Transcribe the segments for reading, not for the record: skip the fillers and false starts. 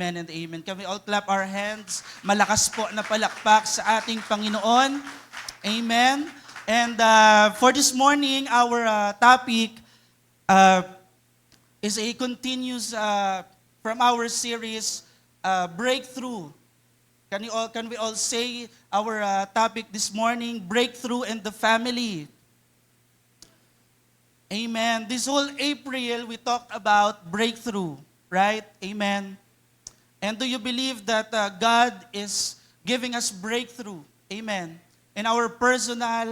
Amen and amen. Can we all clap our hands? Malakas po na palakpak sa ating Panginoon. Amen. And for this morning, our topic is a continuous from our series, Breakthrough. Can we all say our topic this morning, Breakthrough in the Family? Amen. This whole April, we talked about breakthrough, right? Amen. And do you believe that God is giving us breakthrough? Amen. In our personal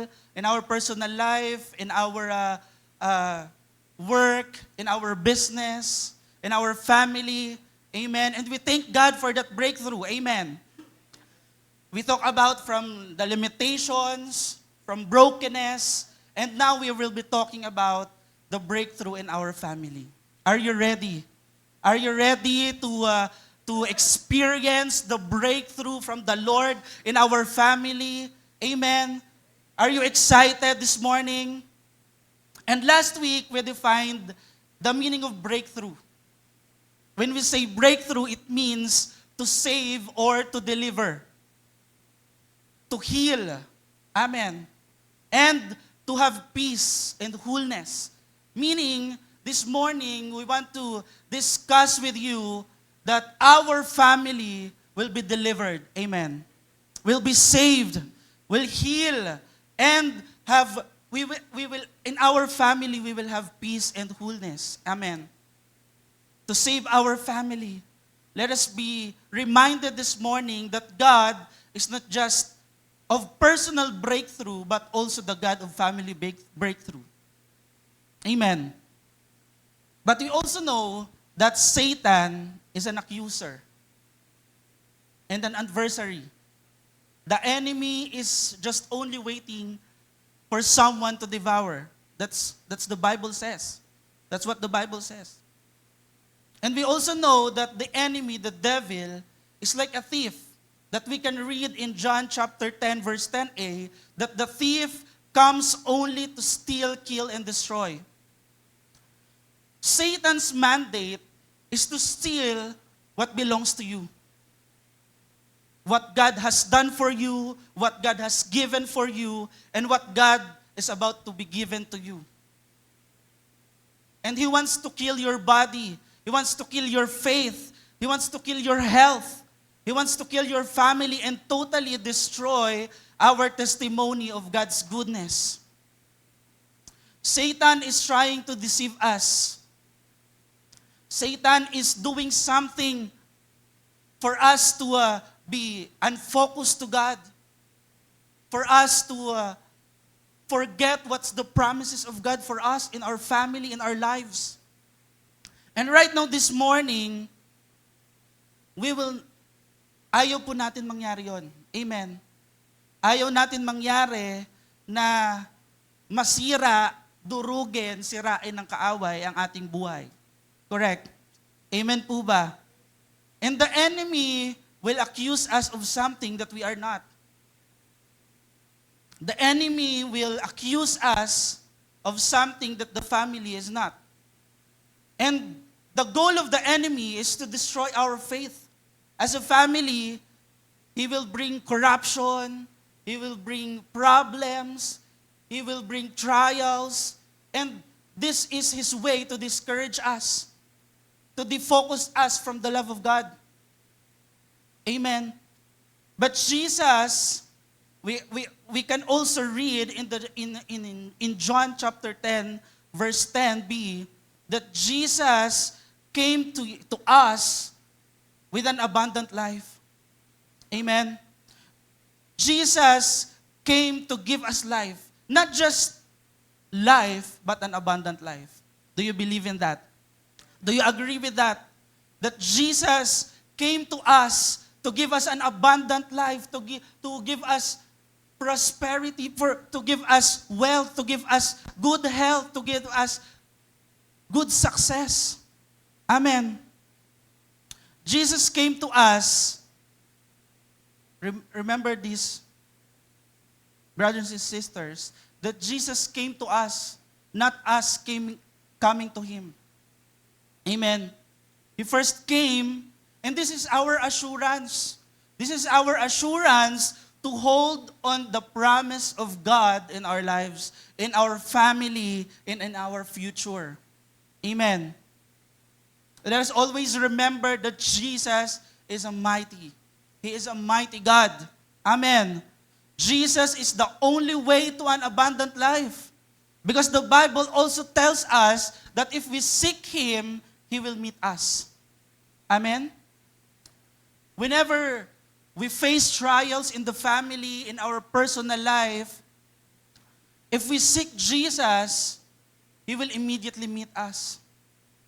life, in our work, in our business, in our family. Amen. And we thank God for that breakthrough. Amen. We talk about from the limitations, from brokenness, and now we will be talking about the breakthrough in our family. Are you ready? Are you ready to experience the breakthrough from the Lord in our family? Amen. Are you excited this morning? And last week, we defined the meaning of breakthrough. When we say breakthrough, it means to save or to deliver, to heal. Amen. And to have peace and wholeness. Meaning, this morning, we want to discuss with you that our family will be delivered. Amen. Will be saved, will heal, and we will in our family, we will have peace and wholeness. Amen. To save our family, let us be reminded this morning that God is not just of personal breakthrough, but also the God of family breakthrough. Amen. But we also know that Satan is an accuser and an adversary. The enemy is just only waiting for someone to devour. That's the Bible says. That's what the Bible says. And we also know that the enemy, the devil, is like a thief. That we can read in John chapter 10, verse 10a, that the thief comes only to steal, kill, and destroy. Satan's mandate is to steal what belongs to you. What God has done for you, what God has given for you, and what God is about to be given to you. And he wants to kill your body. He wants to kill your faith. He wants to kill your health. He wants to kill your family and totally destroy our testimony of God's goodness. Satan is trying to deceive us. Satan is doing something for us to be unfocused to God. For us to forget what's the promises of God for us in our family, in our lives. And right now, this morning, ayaw po natin mangyari yon. Amen. Ayaw natin mangyari na masira, durugin, sirain ng kaaway ang ating buhay. Correct? Amen po ba? And the enemy will accuse us of something that we are not. The enemy will accuse us of something that the family is not. And the goal of the enemy is to destroy our faith. As a family, he will bring corruption, he will bring problems, he will bring trials, and this is his way to discourage us, to defocus us from the love of God. Amen. But Jesus, we can also read in John chapter 10, verse 10b, that Jesus came to us with an abundant life. Amen. Jesus came to give us life. Not just life, but an abundant life. Do you believe in that? Do you agree with that? That Jesus came to us to give us an abundant life, to give us prosperity, to give us wealth, to give us good health, to give us good success. Amen. Jesus came to us. Remember this, brothers and sisters, that Jesus came to us, not us coming to Him. Amen. He first came And this is our assurance. This is our assurance to hold on the promise of God in our lives, in our family, and in our future. Amen. Let us always remember that Jesus is a mighty. He is a mighty God. Amen. Jesus is the only way to an abundant life. Because the Bible also tells us that if we seek Him, He will meet us. Amen? Whenever we face trials in the family, in our personal life, if we seek Jesus, He will immediately meet us.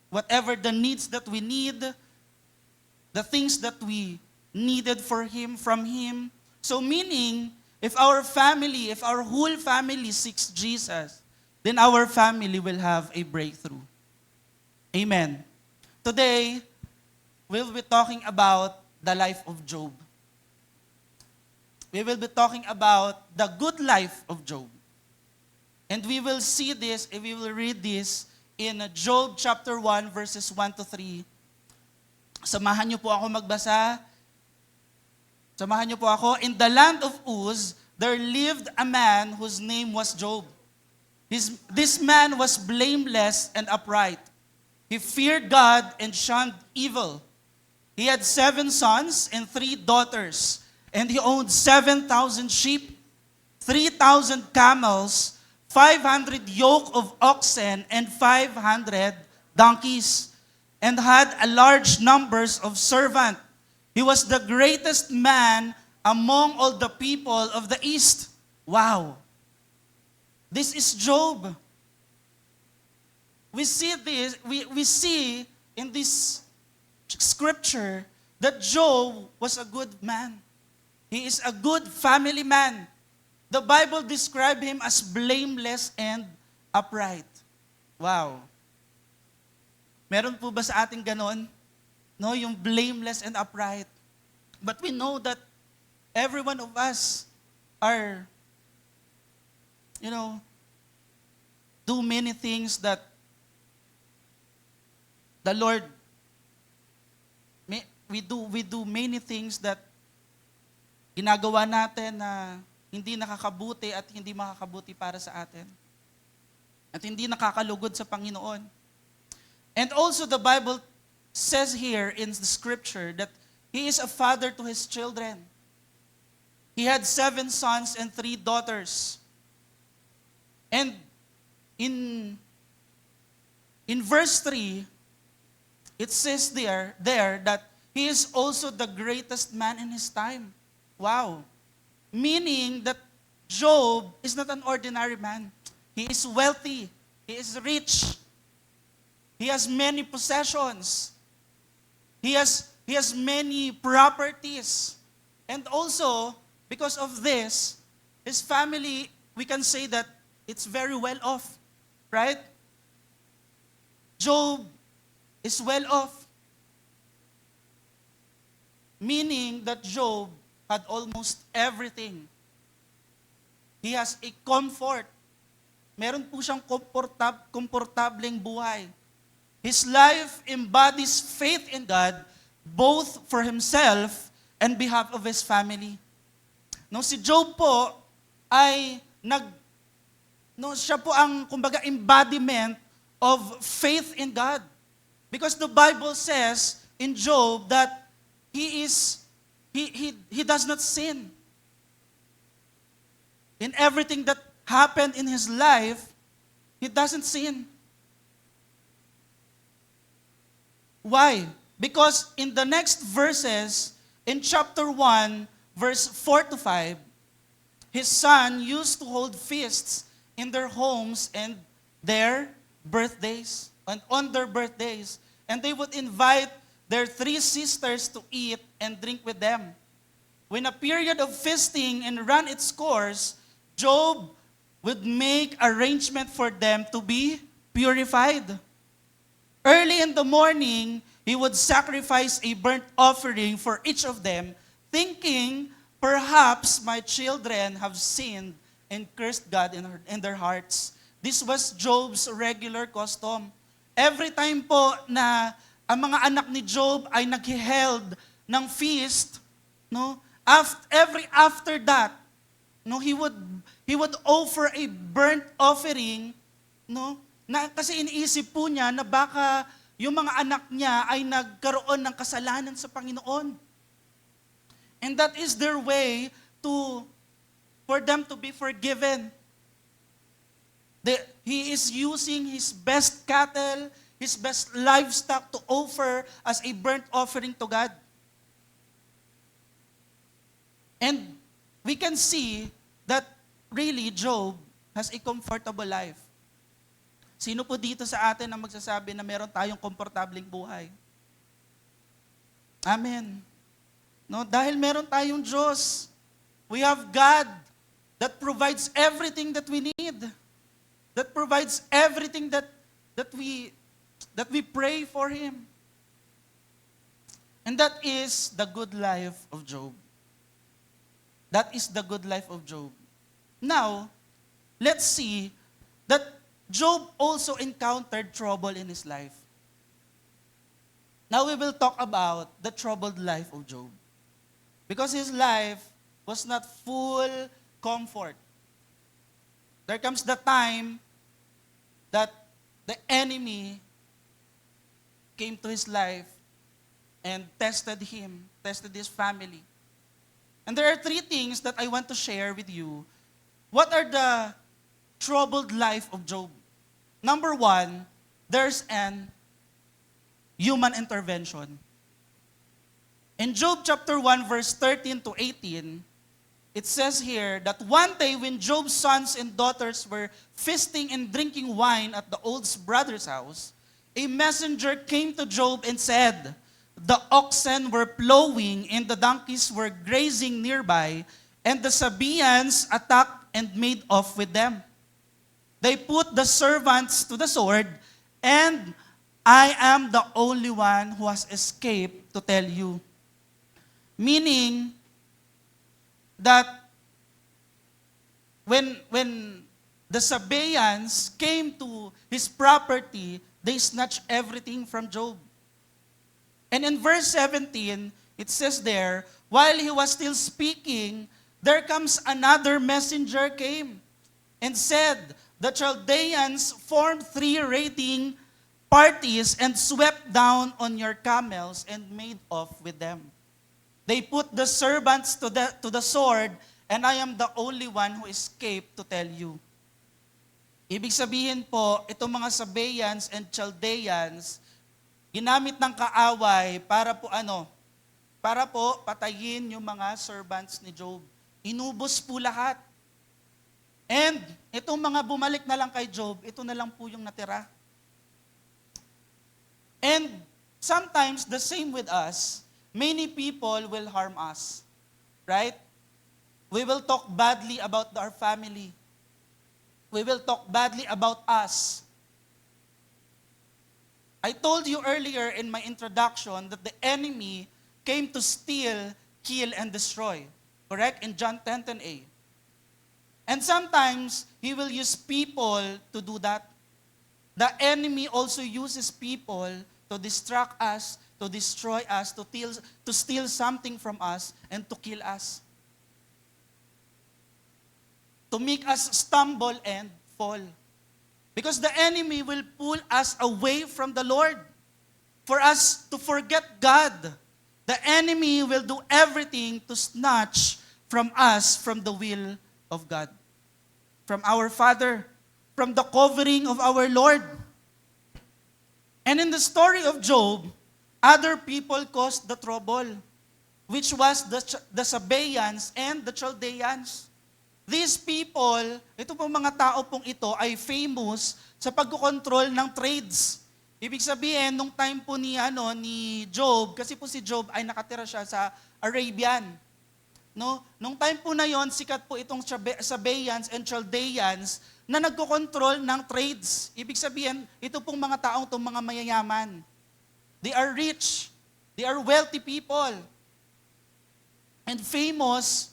Whatever the needs that we need, the things that we needed from Him. So meaning, if our family, if our whole family seeks Jesus, then our family will have a breakthrough. Amen. Today, we'll be talking about the life of Job. We will be talking about the good life of Job. And we will see this, and we will read this in Job chapter 1, verses 1 to 3. Samahan niyo po ako magbasa. Samahan niyo po ako. In the land of Uz, there lived a man whose name was Job. This man was blameless and upright. He feared God and shunned evil. He had 7 sons and 3 daughters, and he owned 7,000 sheep, 3,000 camels, 500 yoke of oxen, and 500 donkeys, and had a large numbers of servants. He was the greatest man among all the people of the east. Wow. This is Job. We see this, we see in this scripture that Job was a good man. He is a good family man. The Bible describes him as blameless and upright. Wow. Meron po ba sa ating ganon? No, yung blameless and upright. But we know that every one of us are, do many things that the Lord, we do many things that ginagawa natin na hindi nakakabuti at hindi makakabuti para sa atin. At hindi nakakalugod sa Panginoon. And also the Bible says here in the scripture that he is a father to his children. He had 7 sons and 3 daughters. And in verse 3, it says there that he is also the greatest man in his time. Wow. Meaning that Job is not an ordinary man. He is wealthy. He is rich. He has many possessions. He has many properties. And also, because of this, his family, we can say that it's very well off. Right? Job is well off. Meaning that Job had almost everything. He has a comfort. Meron po siyang komportableng buhay. His life embodies faith in God, both for himself and behalf of his family. No, si Job po ay siya po ang kumbaga embodiment of faith in God. Because the Bible says in Job that he does not sin. In everything that happened in his life, he doesn't sin. Why? Because in the next verses, in chapter 1, verse 4 to 5, his son used to hold feasts in their homes and their birthdays, and on their birthdays. And they would invite their 3 sisters to eat and drink with them. When a period of feasting and ran its course, Job would make arrangement for them to be purified. Early in the morning, he would sacrifice a burnt offering for each of them, thinking, perhaps my children have sinned and cursed God in their hearts. This was Job's regular custom. Every time po na ang mga anak ni Job ay nag-held ng feast, no? After that, no, he would offer a burnt offering, no? Na kasi iniisip po niya na baka yung mga anak niya ay nagkaroon ng kasalanan sa Panginoon. And that is their way for them to be forgiven. He is using his best cattle, his best livestock to offer as a burnt offering to God. And we can see that really Job has a comfortable life. Sino po dito sa atin ang magsasabi na meron tayong komportableng buhay? Amen. No, dahil meron tayong Diyos. We have God that provides everything that we need. That provides everything that we pray for Him. And that is the good life of Job. That is the good life of Job. Now, let's see that Job also encountered trouble in his life. Now we will talk about the troubled life of Job. Because his life was not full comfort. There comes the time that the enemy came to his life and tested him, tested his family. And there are 3 things that I want to share with you. What are the troubled life of Job? Number 1, there's an human intervention. In Job chapter 1, verse 13 to 18, it says here that one day when Job's sons and daughters were feasting and drinking wine at the old brother's house, a messenger came to Job and said, "The oxen were plowing and the donkeys were grazing nearby, and the Sabaeans attacked and made off with them. They put the servants to the sword, and I am the only one who has escaped to tell you." Meaning that when the Sabaeans came to his property, they snatched everything from Job. And in verse 17, it says there, while he was still speaking, there comes another messenger came and said, "The Chaldeans formed 3 raiding parties and swept down on your camels and made off with them. They put the servants to the sword, and I am the only one who escaped to tell you." Ibig sabihin po, itong mga Sabaeans and Chaldeans, ginamit ng kaaway para po patayin yung mga servants ni Job. Inubos po lahat. And itong mga bumalik na lang kay Job, ito na lang po yung natira. And sometimes the same with us, many people will harm us. Right? We will talk badly about our family. We will talk badly about us. I told you earlier in my introduction that the enemy came to steal, kill, and destroy. Correct? In John 10:10a. And sometimes, he will use people to do that. The enemy also uses people to distract us, to destroy us, to steal something from us, and to kill us. To make us stumble and fall. Because the enemy will pull us away from the Lord. For us to forget God. The enemy will do everything to snatch from us from the will of God. From our Father. From the covering of our Lord. And in the story of Job, other people caused the trouble, which was the Sabaeans and the Chaldeans. These people, ito pong mga tao pong ito ay famous sa pagkokontrol ng trades. Ibig sabihin, nung time po ni Job, kasi po si Job ay nakatira siya sa Arabian. No? Nung time po na yon, sikat po itong Sabaeans and Chaldeans na nagkokontrol ng trades. Ibig sabihin, ito pong mga taong itong mga mayayaman. They are rich. They are wealthy people. And famous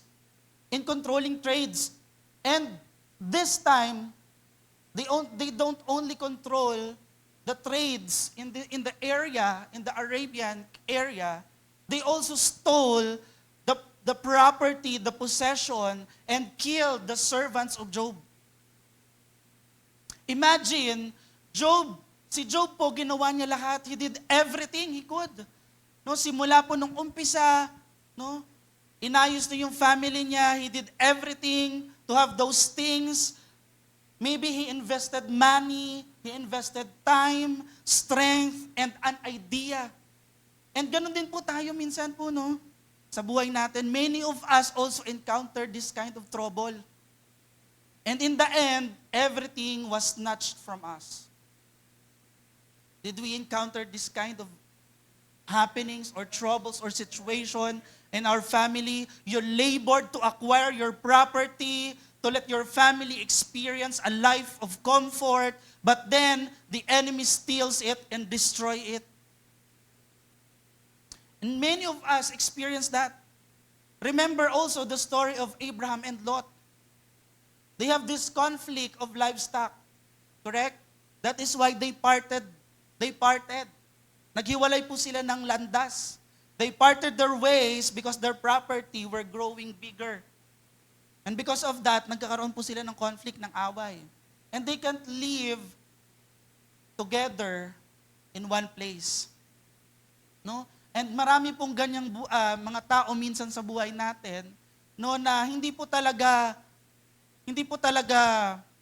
in controlling trades. And this time, they don't only control the trades in the area, in the Arabian area, they also stole the property, the possession, and killed the servants of Job. Imagine, si Job po, ginawa niya lahat. He did everything he could. No, simula po nung umpisa, no, inayos na yung family niya. He did everything to have those things. Maybe he invested money, he invested time, strength, and an idea. And ganun din po tayo minsan po, no? Sa buhay natin, many of us also encountered this kind of trouble. And in the end, everything was snatched from us. Did we encounter this kind of happenings or troubles or situation in our family? You labored to acquire your property, to let your family experience a life of comfort, but then the enemy steals it and destroys it. And many of us experience that. Remember also the story of Abraham and Lot. They have this conflict of livestock. Correct? That is why they parted. Naghiwalay po sila ng landas. They parted their ways because their property were growing bigger. And because of that, nagkakaroon po sila ng conflict, ng away. And they can't live together in one place. No? And marami pong ganyang mga tao minsan sa buhay natin, no, na hindi po talaga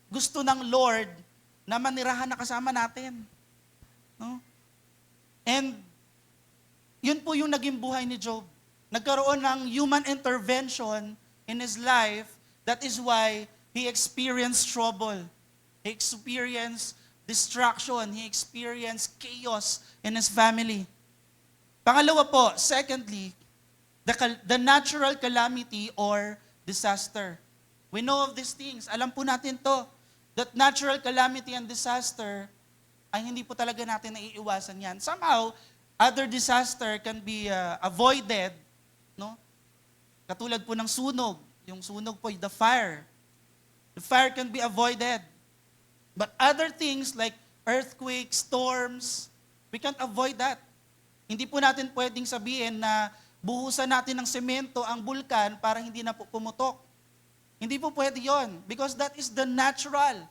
gusto ng Lord na manirahan na kasama natin. No? And yun po yung naging buhay ni Job. Nagkaroon ng human intervention in his life. That is why he experienced trouble. He experienced destruction. He experienced chaos in his family. Pangalawa po, secondly, the natural calamity or disaster. We know of these things. Alam po natin to. That natural calamity and disaster ay hindi po talaga natin naiiwasan yan. Somehow, other disaster can be avoided. No? Katulad po ng sunog. Yung sunog po, the fire. The fire can be avoided. But other things like earthquakes, storms, we can't avoid that. Hindi po natin pwedeng sabihin na buhusan natin ng semento ang bulkan para hindi na po pumutok. Hindi po pwede yon because that is the natural.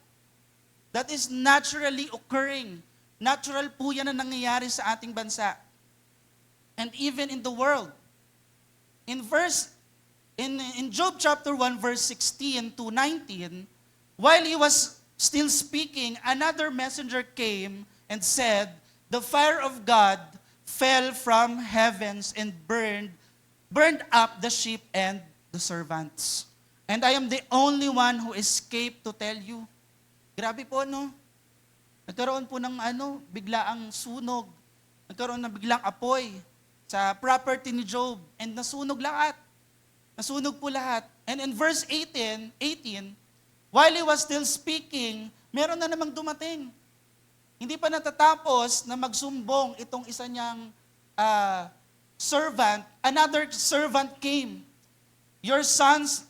That is naturally occurring. Natural po yan na nangyayari sa ating bansa. And even in the world. In Job chapter 1 verse 16 to 19, while he was still speaking, another messenger came and said, "The fire of God fell from heavens and burned up the sheep and the servants. And I am the only one who escaped to tell you." Grabe po, no? Nagkaroon po ng biglaang sunog. Nagkaroon ng biglang apoy sa property ni Job. And nasunog lahat. Nasunog po lahat. And in verse 18, while he was still speaking, meron na namang dumating. Hindi pa natatapos na magsumbong itong isa niyang servant. Another servant came. Your sons,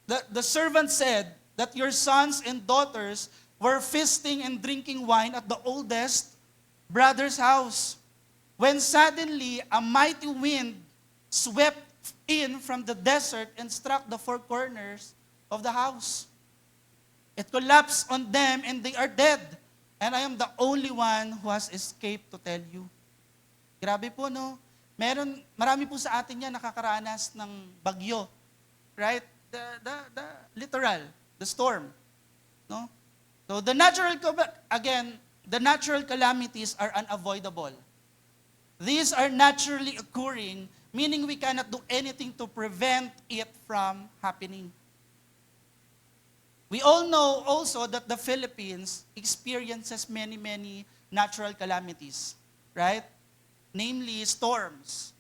the servant said that your sons and daughters were feasting and drinking wine at the oldest brother's house, when suddenly a mighty wind swept in from the desert and struck the four corners of the house. It collapsed on them and they are dead. And I am the only one who has escaped to tell you. Grabe po, no? Marami po sa atin yan nakakaranas ng bagyo. Right? The literal, the storm. No? So the natural calamities are unavoidable. These are naturally occurring, meaning we cannot do anything to prevent it from happening. We all know also that the Philippines experiences many natural calamities, right? Namely, storms.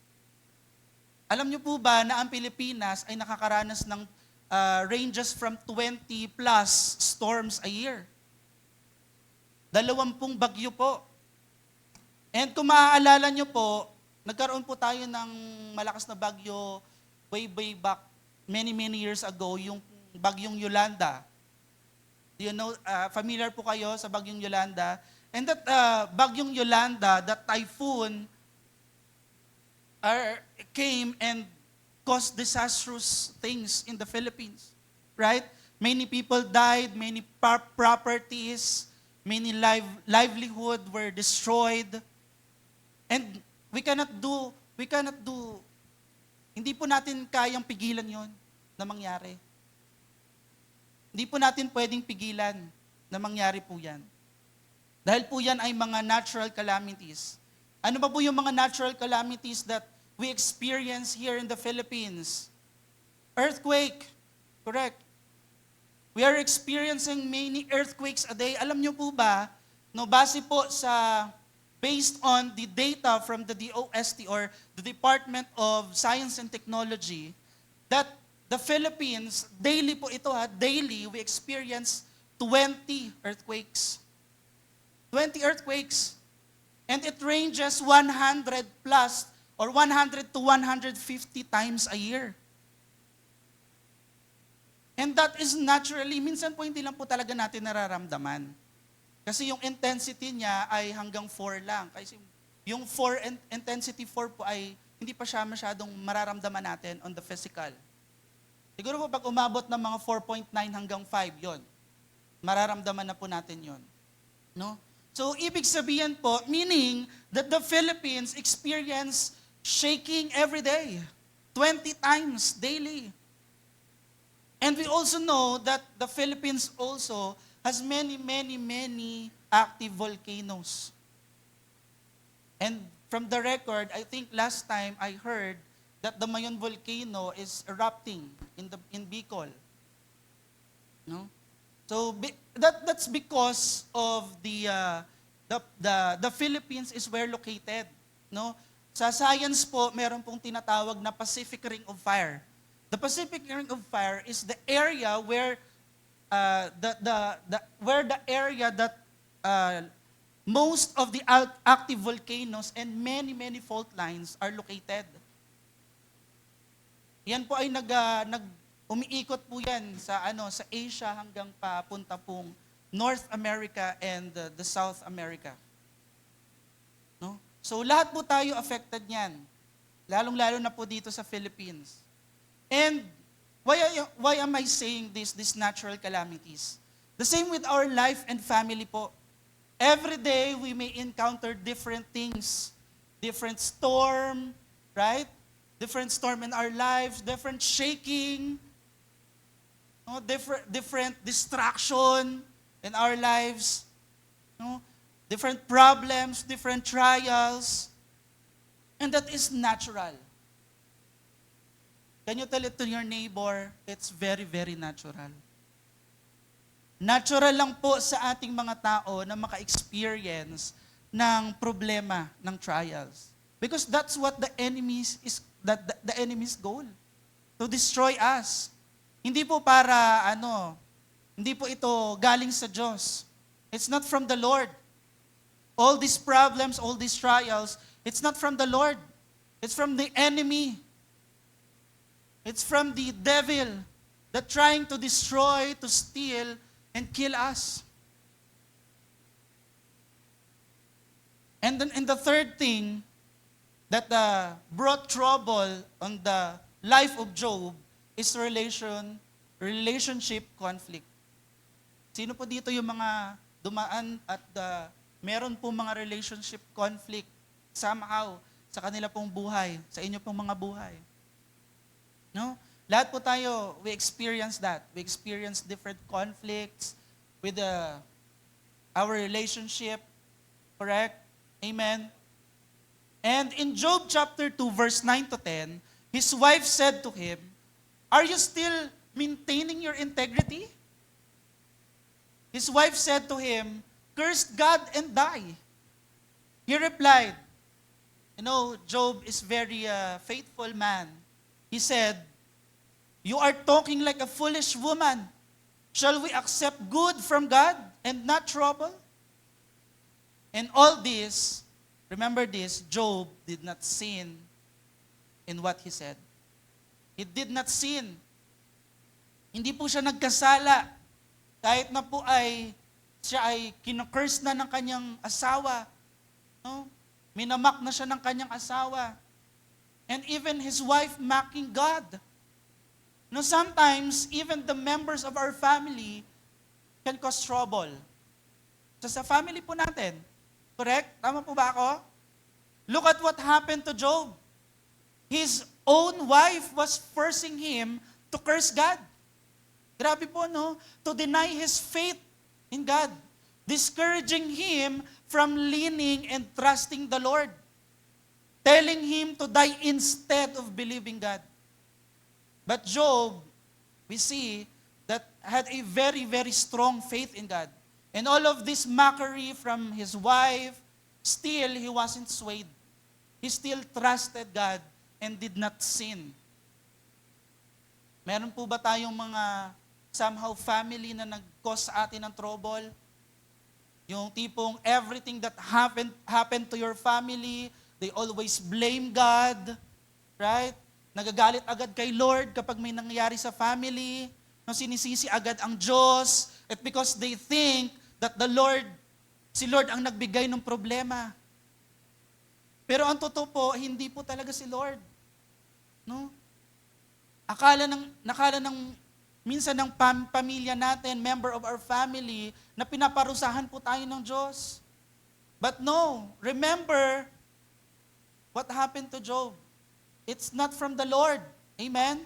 Alam niyo po ba na ang Pilipinas ay nakakaranas ng ranges from 20 plus storms a year? 20 bagyo po. And kung maaalala niyo po, nagkaroon po tayo ng malakas na bagyo way back many years ago, yung bagyong Yolanda. Do you know, familiar po kayo sa bagyong Yolanda? And that Bagyong Yolanda, that typhoon, came and caused disastrous things in the Philippines, right? Many people died, many properties, many livelihood were destroyed. And we cannot do, hindi po natin kayang pigilan yon na mangyari. Hindi po natin pwedeng pigilan na mangyari po yan. Dahil po yan ay mga natural calamities. Ano ba po yung mga natural calamities that we experience here in the Philippines? Earthquake, correct. We are experiencing many earthquakes a day. Alam niyo po ba, no, based on the data from the DOST or the Department of Science and Technology, that the Philippines, daily po ito daily we experience 20 earthquakes. 20 earthquakes. And it ranges 100 plus or 100 to 150 times a year. And that is naturally, minsan po hindi lang po talaga natin nararamdaman. Kasi yung intensity niya ay hanggang 4 lang. Kasi yung intensity 4 po ay hindi pa siya masyadong mararamdaman natin on the physical. Siguro po pag umabot ng mga 4.9 hanggang 5, yon, mararamdaman na po natin yon. No? So, ibig sabihin po, meaning that the Philippines experience shaking every day, 20 times daily. And we also know that the Philippines also has many, many, many active volcanoes. And from the record, I think last time I heard that the Mayon volcano is erupting in Bicol. No? So that's because of the Philippines is where located. No? Sa science po, meron pong tinatawag na Pacific Ring of Fire. The Pacific Ring of Fire is the area where the area that most of the active volcanoes and many fault lines are located. Yan po ay umiikot po yan sa Asia hanggang papunta pong North America and the South America. No? So lahat po tayo affected niyan. Lalong-lalo na po dito sa Philippines. And why am I saying these natural calamities? The same with our life and family po. Every day we may encounter different things, different storm, right? Different storm in our lives, different shaking, no? different distraction in our lives, no? Different problems, different trials, and that is natural. Can you tell it to your neighbor? It's very, very natural. Natural lang po sa ating mga tao na maka-experience ng problema, ng trials. Because that's what the enemy's goal. To destroy us. Hindi po hindi po ito galing sa Diyos. It's not from the Lord. All these problems, all these trials, it's not from the Lord. It's from the enemy. It's from the devil that trying to destroy, to steal, and kill us. And then the third thing that brought trouble on the life of Job is relationship conflict. Sino po dito yung mga dumaan at meron po mga relationship conflict somehow sa kanila pong buhay, sa inyo pong mga buhay? No? Lahat po tayo, we experience that. We experience different conflicts with our relationship. Correct? Amen? And in Job chapter 2, verse 9 to 10, his wife said to him, "Are you still maintaining your integrity?" His wife said to him, "Curse God and die." He replied, Job is very faithful man. He said, "You are talking like a foolish woman. Shall we accept good from God and not trouble?" And all this, remember this, Job did not sin in what he said. He did not sin. Hindi po siya nagkasala. Kahit na po ay siya ay kinukurse na ng kanyang asawa. No? Minamak na siya ng kanyang asawa. And even his wife mocking God. No, sometimes, even the members of our family can cause trouble. So sa family po natin, correct? Tama po ba ako? Look at what happened to Job. His own wife was forcing him to curse God. Grabe po, no? To deny his faith in God. Discouraging him from leaning and trusting the Lord. Telling him to die instead of believing God. But Job, we see, that had a very, very strong faith in God. And all of this mockery from his wife, still he wasn't swayed. He still trusted God and did not sin. Meron po ba tayong mga somehow family na nag-cause sa atin ng trouble? Yung tipong everything that happened to your family, they always blame God, right? Nagagalit agad kay Lord kapag may nangyayari sa family. No, sinisisi agad ang Diyos. At because they think that si Lord ang nagbigay ng problema. Pero ang totoo po, hindi po talaga si Lord. No? Nakala ng minsan ng pamilya natin, member of our family, na pinaparusahan po tayo ng Diyos. But no, remember what happened to Job. It's not from the Lord. Amen?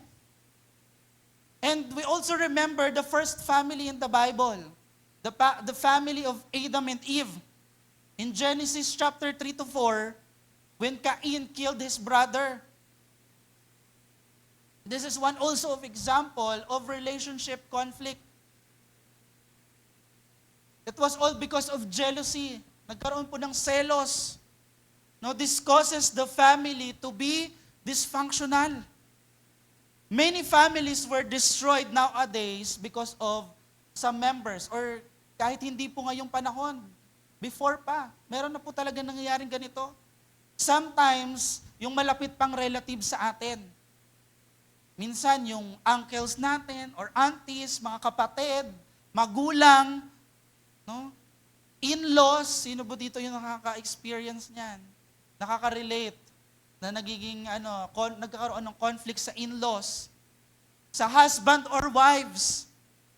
And we also remember the first family in the Bible, the family of Adam and Eve. In Genesis chapter 3 to 4, when Cain killed his brother. This is one also of example of relationship conflict. It was all because of jealousy. Nagkaroon po ng selos. No, this causes the family to be dysfunctional. Many families were destroyed nowadays because of some members or kahit hindi po ngayong panahon, before pa, meron na po talaga nangyayaring ganito. Sometimes, yung malapit pang relative sa atin. Minsan, yung uncles natin or aunties, mga kapatid, magulang, no? In-laws, sino po dito yung nakaka-experience niyan? Nakaka-relate na nagkakaroon ng conflict sa in-laws, sa husband or wives,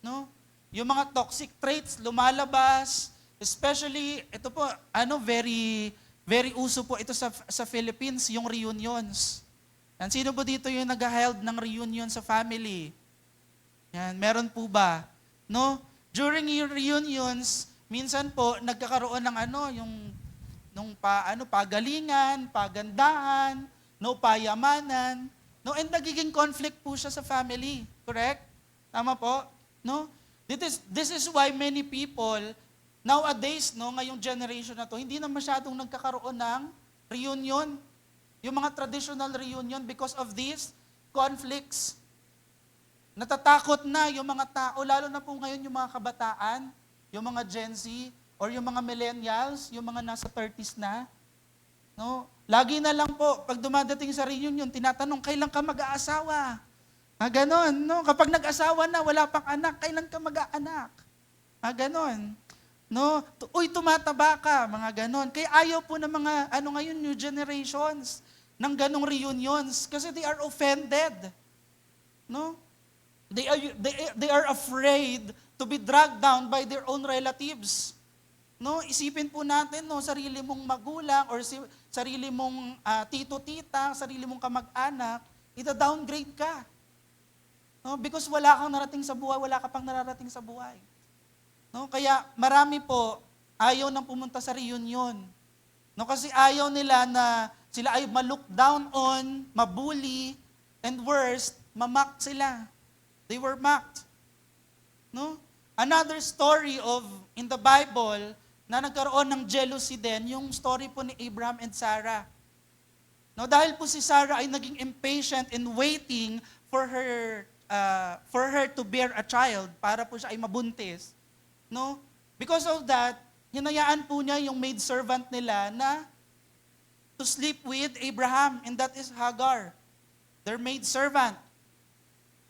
no? Yung mga toxic traits lumalabas, especially ito po, very very uso po ito sa Philippines, yung reunions. Yan, sino po dito yung nag-held ng reunion sa family? Yan, meron po ba? No? During yung reunions, minsan po nagkakaroon ng pagalingan, pagandahan, no payamanan, no, and nagiging conflict po siya sa family. Correct? Tama po? No? This is why many people nowadays, no, ngayong generation na to, hindi na masyadong nagkakaroon ng reunion. Yung mga traditional reunion because of these conflicts. Natatakot na yung mga tao, lalo na po ngayon yung mga kabataan, yung mga Gen Z, or yung mga millennials, yung mga nasa 30s na. No? Lagi na lang po, pag dumadating sa reunion, tinatanong, kailan ka mag-aasawa? Ganon, no? Kapag nag-asawa na, wala pang anak, kailan ka mag-aanak? Ganon. No? Uy, tumataba ka, mga ganon. Kaya ayaw po ng mga, ngayon, new generations, ng ganong reunions, kasi they are offended. No? They are afraid to be dragged down by their own relatives. No, isipin po natin, no, sarili mong magulang or sarili mong tito-tita, sarili mong kamag-anak, ita-downgrade ka. No, because wala kang narating sa buhay, wala ka pang nararating sa buhay. No, kaya marami po ayaw nang pumunta sa reunion. No, kasi ayaw nila na sila ay ma-look down on, mabully, and worst, ma-mock sila. They were mocked. No? Another story in the Bible na nagkaroon ng jealousy din, yung story po ni Abraham and Sarah. No, dahil po si Sarah ay naging impatient in waiting for her to bear a child para po siya ay mabuntis. No? Because of that, hinayaan po niya yung maidservant nila na to sleep with Abraham, and that is Hagar, their maidservant.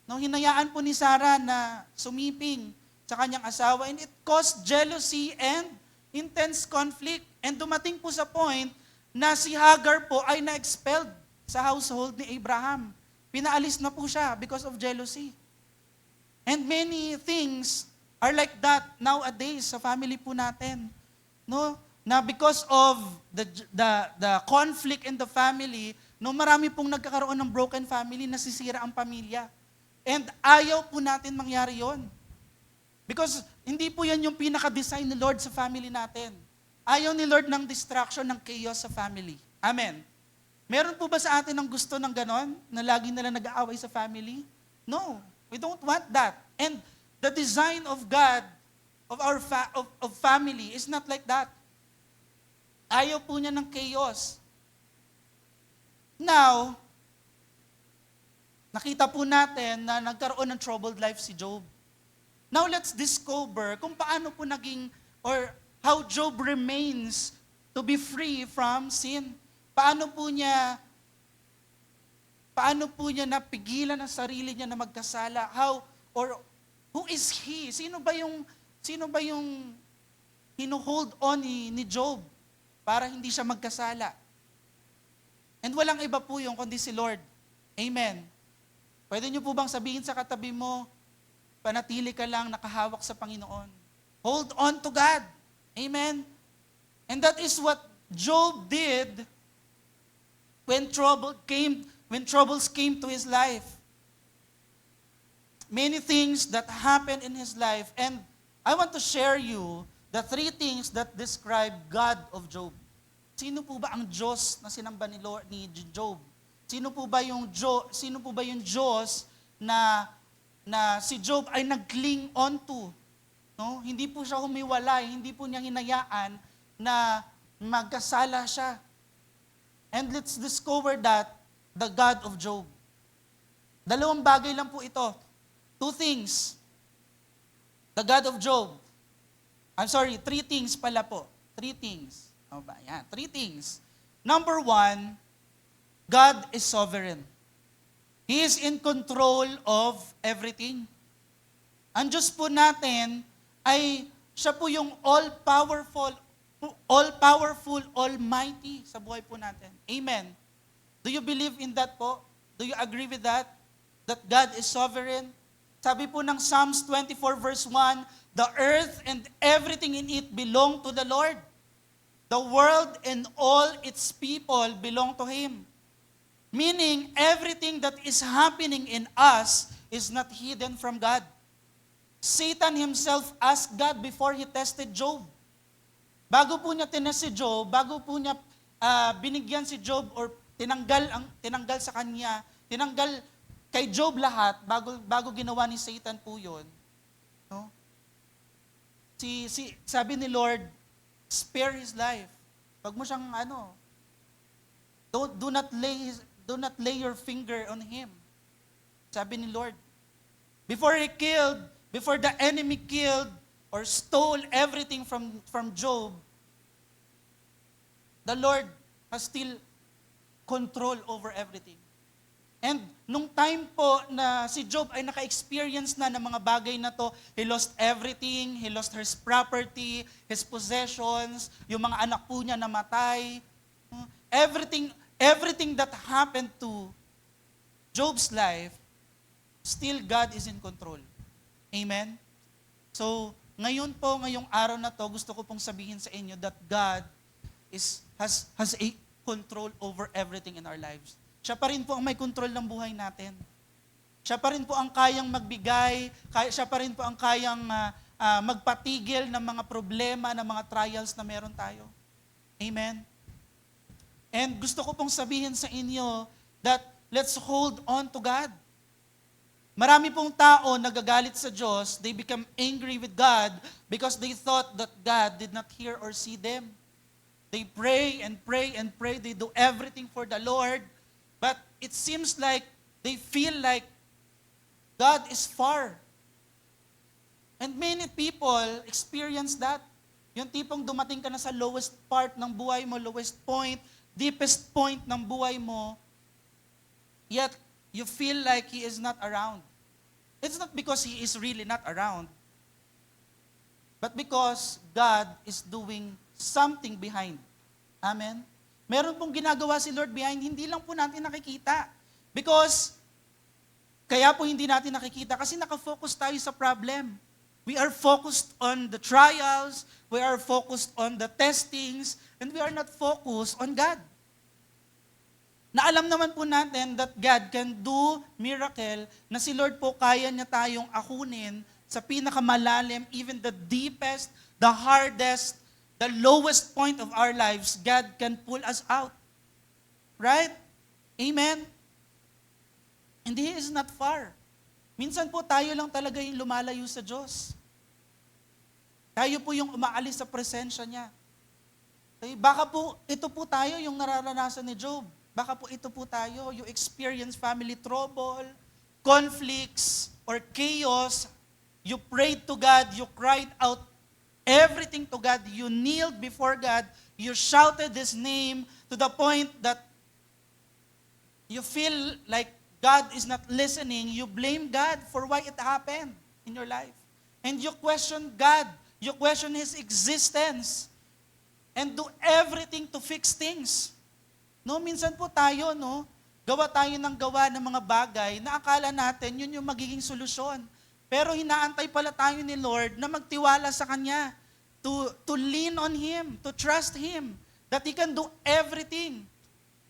No, hinayaan po ni Sarah na sumiping sa kanyang asawa, and it caused jealousy and intense conflict. And dumating po sa point na si Hagar po ay na-expelled sa household ni Abraham. Pinaalis na po siya because of jealousy. And many things are like that nowadays sa family po natin. No? Na because of the conflict in the family, no, marami pong nagkakaroon ng broken family, nasisira ang pamilya. And ayaw po natin mangyari yon. Because hindi po yan yung pinaka-design ni Lord sa family natin. Ayaw ni Lord ng distraction, ng chaos sa family. Amen. Meron po ba sa atin ang gusto ng ganon? Na lagi nalang nag-aaway sa family? No. We don't want that. And the design of God, of our family, is not like that. Ayaw po niya ng chaos. Now, nakita po natin na nagkaroon ng troubled life si Job. Now let's discover kung paano po naging, or how Job remains to be free from sin. Paano po niya napigilan ang sarili niya na magkasala? Who is he? Sino ba yung hino-hold on ni Job para hindi siya magkasala? And walang iba po yung kundi si Lord. Amen. Pwede niyo po bang sabihin sa katabi mo, panatili ka lang nakahawak sa Panginoon. Hold on to God. Amen. And that is what Job did when troubles came to his life. Many things that happened in his life, and I want to share you the 3 things that describe God of Job. Sino po ba ang Diyos na sinamba ni Job? Sino po ba yung Diyos na si Job ay nag-cling on to? No? Hindi po siya humiwalay, hindi po niya hinayaan na magkasala siya. And let's discover that, the God of Job. 2 bagay lang po ito. 2 things. The God of Job. 3 things pala po. 3 things. O ba? Yan, 3 things. Number 1, God is sovereign. He is in control of everything. Ang Diyos po natin ay siya po yung all-powerful, almighty sa buhay po natin. Amen. Do you believe in that po? Do you agree with that? That God is sovereign? Sabi po ng Psalms 24 verse 1, the earth and everything in it belong to the Lord. The world and all its people belong to Him. Meaning, everything that is happening in us is not hidden from God. Satan himself asked God before he tested Job. Bago po niya tinest si Job, bago po niya binigyan si Job or tinanggal sa kanya, tinanggal kay Job lahat, bago ginawa ni Satan po yun, no? Sabi ni Lord, spare his life. Wag mo siyang do not lay your finger on him. Sabi ni Lord. Before the enemy killed or stole everything from Job, the Lord has still control over everything. And nung time po na si Job ay naka-experience na ng mga bagay na to, he lost everything, he lost his property, his possessions, yung mga anak po niya namatay. Everything that happened to Job's life, still God is in control. Amen? So, ngayong araw na to, gusto ko pong sabihin sa inyo that God has a control over everything in our lives. Siya pa rin po ang may control ng buhay natin. Siya pa rin po ang kayang magbigay, siya pa rin po ang kayang magpatigil ng mga problema, ng mga trials na meron tayo. Amen? And gusto ko pong sabihin sa inyo that let's hold on to God. Marami pong tao nagagalit sa Diyos, they become angry with God because they thought that God did not hear or see them. They pray and pray and pray, they do everything for the Lord, but it seems like they feel like God is far. And many people experience that. Yung tipong dumating ka na sa lowest part ng buhay mo, lowest point, deepest point ng buhay mo, yet you feel like He is not around. It's not because He is really not around. but because God is doing something behind. Amen? Meron pong ginagawa si Lord behind, hindi lang po natin nakikita. Because, kaya po hindi natin nakikita, kasi nakafocus tayo sa problem. We are focused on the trials, we are focused on the testings, and we are not focused on God. Na alam naman po natin that God can do miracle, na si Lord po kaya niya tayong akunin sa pinakamalalim, even the deepest, the hardest, the lowest point of our lives, God can pull us out. Right? Amen? And He is not far. Minsan po tayo lang talaga yung lumalayo sa Diyos. Tayo po yung umaalis sa presensya niya. Okay? Baka po, ito po tayo yung nararanasan ni Job. Baka po ito po tayo, you experience family trouble, conflicts, or chaos. You prayed to God, you cried out everything to God, you kneeled before God, you shouted His name to the point that you feel like God is not listening, you blame God for why it happened in your life. And you question God, you question His existence, and do everything to fix things. No, minsan po tayo, no, gawa tayo ng mga bagay na akala natin yun yung magiging solusyon. Pero hinaantay pala tayo ni Lord na magtiwala sa Kanya, to lean on Him, to trust Him, that He can do everything.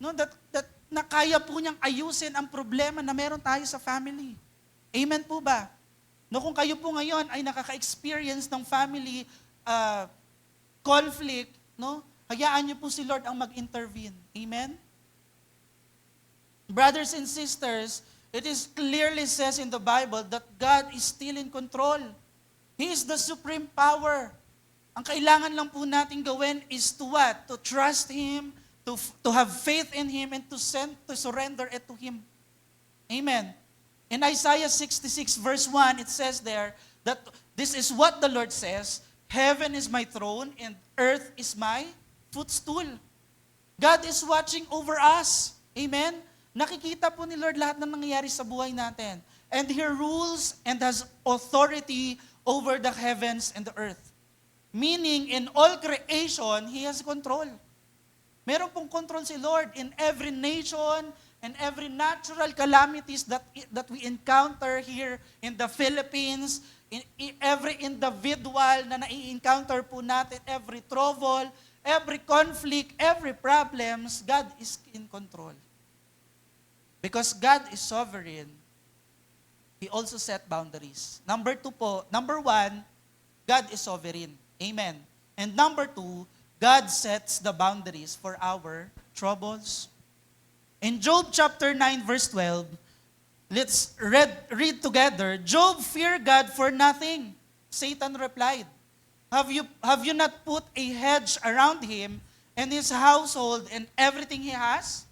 No, that na kaya po niyang ayusin ang problema na meron tayo sa family. Amen po ba? No, kung kayo po ngayon ay nakaka-experience ng family conflict, no, hayaan niyo po si Lord ang mag-intervene. Amen? Brothers and sisters, it is clearly says in the Bible that God is still in control. He is the supreme power. Ang kailangan lang po natin gawin is to what? To trust Him, to have faith in Him, and to surrender it to Him. Amen. In Isaiah 66 verse 1, it says there that this is what the Lord says, heaven is my throne and earth is my footstool. God is watching over us. Amen. Nakikita po ni Lord lahat ng nangyayari sa buhay natin. And He rules and has authority over the heavens and the earth. Meaning, in all creation, He has control. Meron pong control si Lord in every nation and every natural calamities that we encounter here in the Philippines, in every individual na nai-encounter po natin, every trouble, every conflict, every problems, God is in control. Because God is sovereign, He also set boundaries. Number 1, God is sovereign. Amen. And number 2, God sets the boundaries for our troubles. In Job chapter 9 verse 12, let's read together. Job feared God for nothing. Satan replied, Have you not put a hedge around him and his household and everything he has?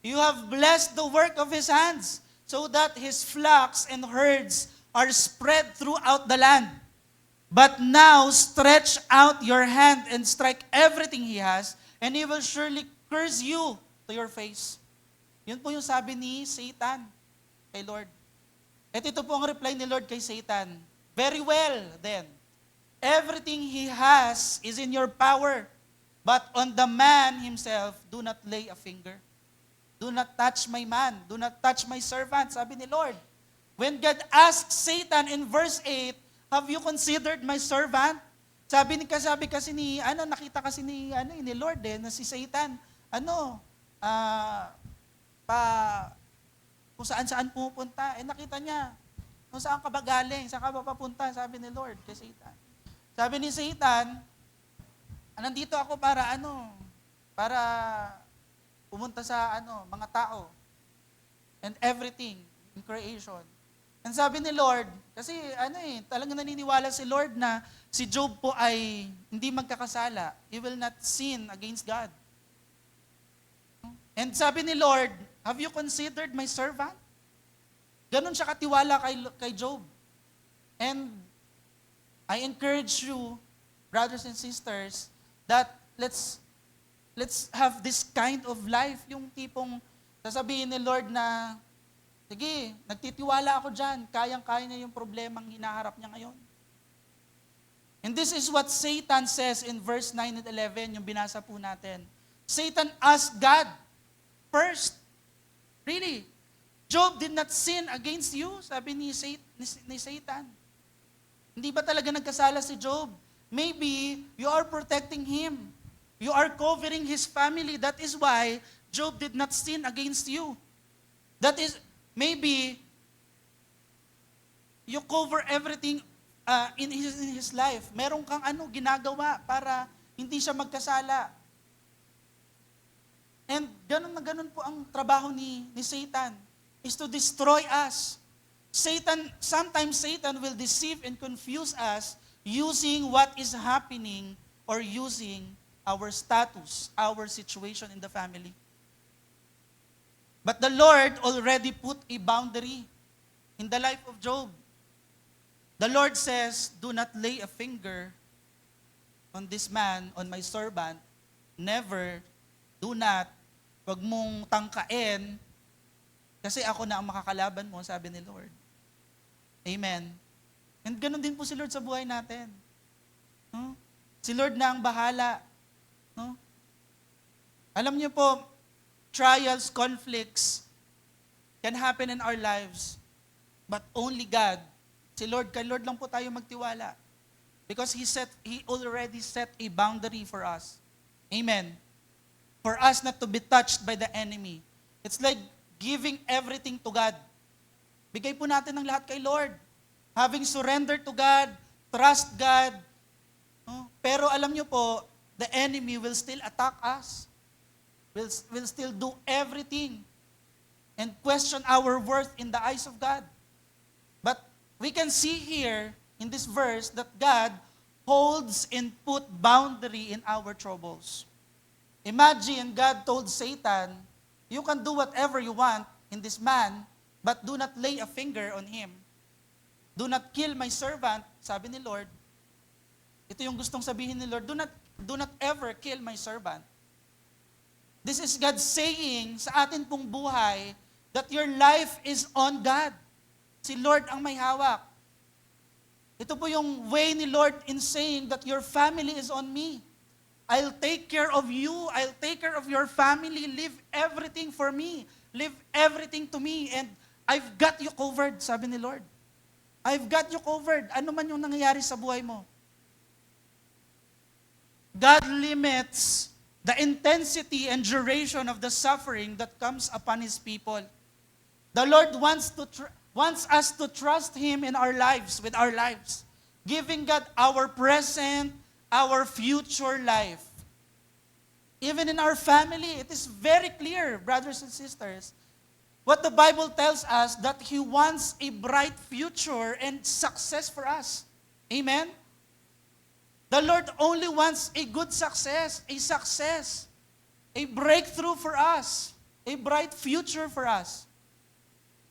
You have blessed the work of his hands, so that his flocks and herds are spread throughout the land. But now stretch out your hand and strike everything he has, and he will surely curse you to your face. Yun po yung sabi ni Satan kay Lord. At ito po ang reply ni Lord kay Satan. Very well, then. Everything he has is in your power, but on the man himself, do not lay a finger. Do not touch my man. Do not touch my servant, sabi ni Lord. When God asked Satan in verse 8, have you considered my servant? Sabi kasi ni nakita kasi ni Lord na si Satan, kung saan pumupunta. Nakita niya, kung saan ka ba galing, saan ka ba papunta, sabi ni Lord kay Satan. Sabi ni Satan, nandito ako para para pumunta sa mga tao and everything in creation. And sabi ni Lord, kasi talagang naniniwala si Lord na si Job po ay hindi magkakasala. He will not sin against God. And sabi ni Lord, have you considered my servant? Ganon siya katiwala kay Job. And I encourage you, brothers and sisters, that let's have this kind of life, yung tipong sasabihin ni Lord na, sige, nagtitiwala ako dyan, kayang-kaya niya yung problemang hinaharap niya ngayon. And this is what Satan says in verse 9 and 11, yung binasa po natin. Satan asked God first, really, Job did not sin against you, sabi ni Satan. Hindi ba talaga nagkasala si Job? Maybe you are protecting him. You are covering his family. That is why Job did not sin against you. That is, maybe you cover everything in his life. Meron kang ginagawa para hindi siya magkasala. And ganun na ganun po ang trabaho ni Satan, is to destroy us. Sometimes Satan will deceive and confuse us using what is happening or using our status, our situation in the family. But the Lord already put a boundary in the life of Job. The Lord says, do not lay a finger on this man, on my servant. Never, do not, wag mong tangkain, kasi ako na ang makakalaban mo, sabi ni Lord. Amen. And ganun din po si Lord sa buhay natin. No? Si Lord na ang bahala. No? Alam niyo po, trials, conflicts can happen in our lives, but only God, si Lord, kay Lord lang po tayo magtiwala. Because He already set a boundary for us. Amen. For us not to be touched by the enemy. It's like giving everything to God. Bigay po natin ang lahat kay Lord. Having surrendered to God, trust God. No? Pero alam niyo po, the enemy will still attack us. Will still do everything and question our worth in the eyes of God. But we can see here in this verse that God holds and put boundary in our troubles. Imagine God told Satan, you can do whatever you want in this man, but do not lay a finger on him. Do not kill my servant, sabi ni Lord. Ito yung gustong sabihin ni Lord, do not ever kill my servant. This is God saying sa atin pong buhay that your life is on God. Si Lord ang may hawak. Ito po yung way ni Lord in saying that your family is on me. I'll take care of you. I'll take care of your family. Leave everything for me. Leave everything to me. And I've got you covered, sabi ni Lord. I've got you covered. Ano man yung nangyayari sa buhay mo. God limits the intensity and duration of the suffering that comes upon His people. The Lord wants us to trust Him in our lives, with our lives, giving God our present, our future life. Even in our family, it is very clear, brothers and sisters, what the Bible tells us, that He wants a bright future and success for us. Amen? The Lord only wants a good success, a breakthrough for us, a bright future for us.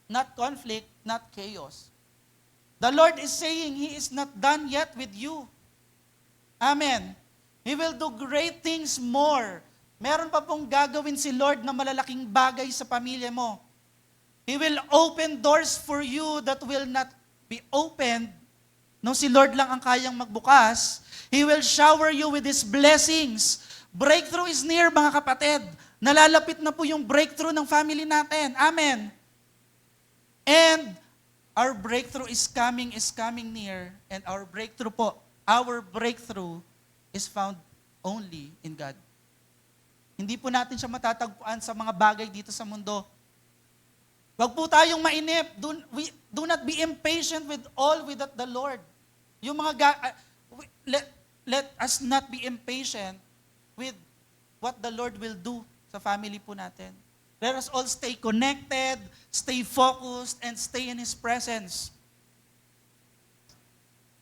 Not conflict, not chaos. The Lord is saying He is not done yet with you. Amen. He will do great things more. Meron pa pong gagawin si Lord na malalaking bagay sa pamilya mo. He will open doors for you that will not be opened nung si Lord lang ang kayang magbukas. He will shower you with His blessings. Breakthrough is near, mga kapatid. Nalalapit na po yung breakthrough ng family natin. Amen. And our breakthrough is coming near. And our breakthrough is found only in God. Hindi po natin siya matatagpuan sa mga bagay dito sa mundo. Wag po tayong mainip. Do not be impatient with all without the Lord. Yung mga let us not be impatient with what the Lord will do sa family po natin. Let us all stay connected, stay focused, and stay in His presence.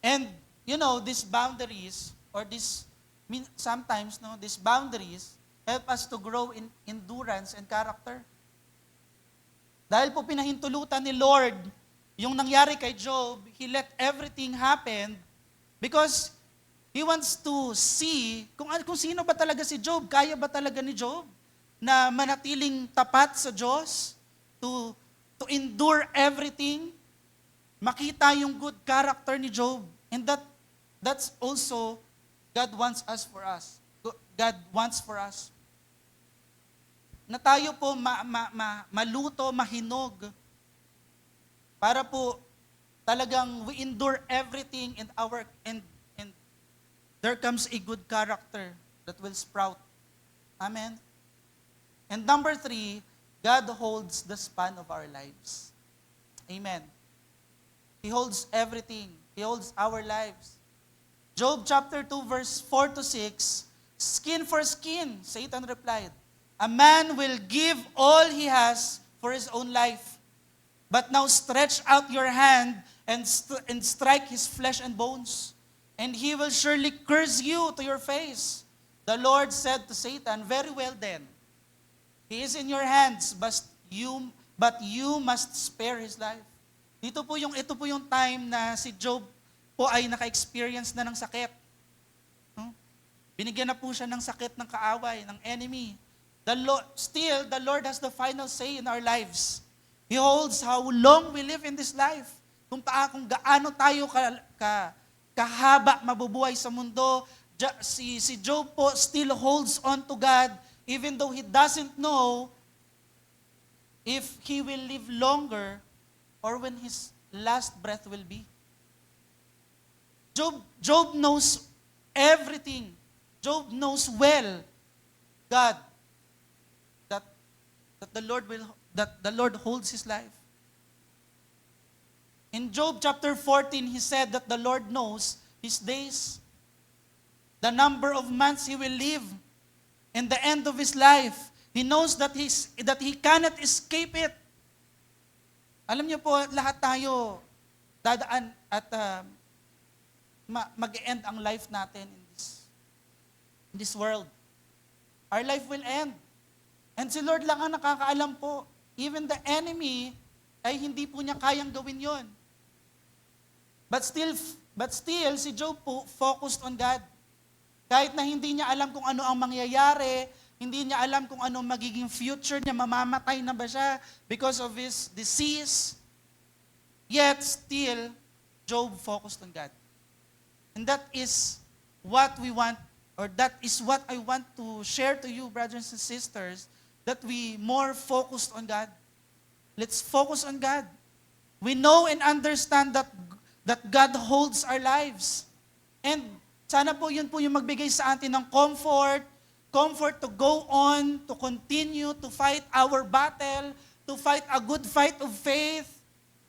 And, these boundaries, or sometimes, these boundaries help us to grow in endurance and character. Dahil po pinahintulutan ni Lord yung nangyari kay Job, He let everything happen because He wants to see kung sino ba talaga si Job. Kaya ba talaga ni Job na manatiling tapat sa Diyos, to endure everything, makita yung good character ni Job. And That's also God wants us for us. God wants for us. Na tayo po maluto, mahinog, para po talagang we endure everything and there comes a good character that will sprout. Amen. And number 3, God holds the span of our lives. Amen. He holds everything. He holds our lives. Job chapter 2 verse 4 to 6, skin for skin, Satan replied. A man will give all he has for his own life. But now stretch out your hand and strike his flesh and bones, and he will surely curse you to your face. The Lord said to Satan, very well then, he is in your hands, but you must spare his life. Ito po yung time na si Job po ay naka-experience na ng sakit. Binigyan na po siya ng sakit ng kaaway, ng enemy. Still, the Lord has the final say in our lives. He holds how long we live in this life. Kung gaano tayo kahaba mabubuhay sa mundo. Si Job po still holds on to God even though he doesn't know if he will live longer or when his last breath will be. Job knows everything. Job knows well God, that the Lord holds his life. In Job chapter 14, he said that the Lord knows his days, the number of months he will live, and the end of his life. He knows that he cannot escape it. Alam niyo po, lahat tayo dadaan at mag-end ang life natin in this world. Our life will end. And si Lord lang ang nakakaalam po. Even the enemy ay hindi po niya kayang gawin yon. But still, si Job po focused on God. Kahit na hindi niya alam kung ano ang mangyayari, hindi niya alam kung ano magiging future niya, mamamatay na ba siya because of his disease. Yet still, Job focused on God. And that is what we want, or that is what I want to share to you, brothers and sisters, that we more focused on God. Let's focus on God. We know and understand that God holds our lives. And sana po yun po yung magbigay sa atin ng comfort to go on, to continue to fight our battle, to fight a good fight of faith.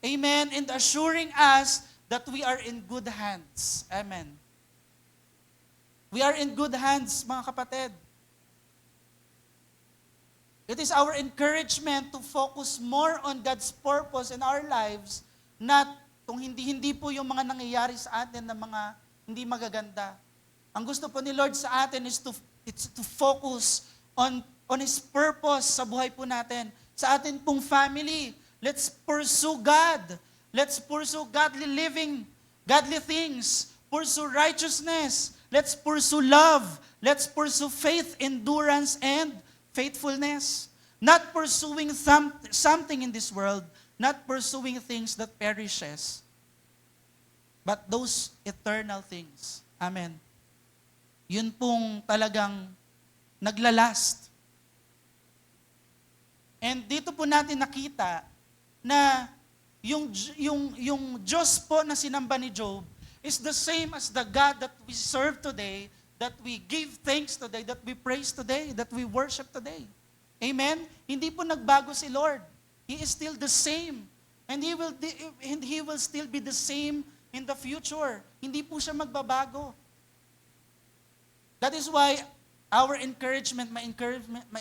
Amen. And assuring us that we are in good hands. Amen. We are in good hands, mga kapatid. It is our encouragement to focus more on God's purpose in our lives, not kung hindi po yung mga nangyayari sa atin na mga hindi magaganda. Ang gusto po ni Lord sa atin is to focus on His purpose sa buhay po natin. Sa atin pong family, let's pursue God. Let's pursue godly living, godly things. Pursue righteousness. Let's pursue love. Let's pursue faith, endurance, and faithfulness. Not pursuing something in this world, not pursuing things that perishes, but those eternal things. Amen. Yun pong talagang naglalast. And dito po natin nakita na yung Diyos po na sinamba ni Job is the same as the God that we serve today, that we give thanks today, that we praise today, that we worship today. Amen? Hindi po nagbago si Lord. He is still the same. And He will still be the same in the future. Hindi po siya magbabago. That is why our encouragement, my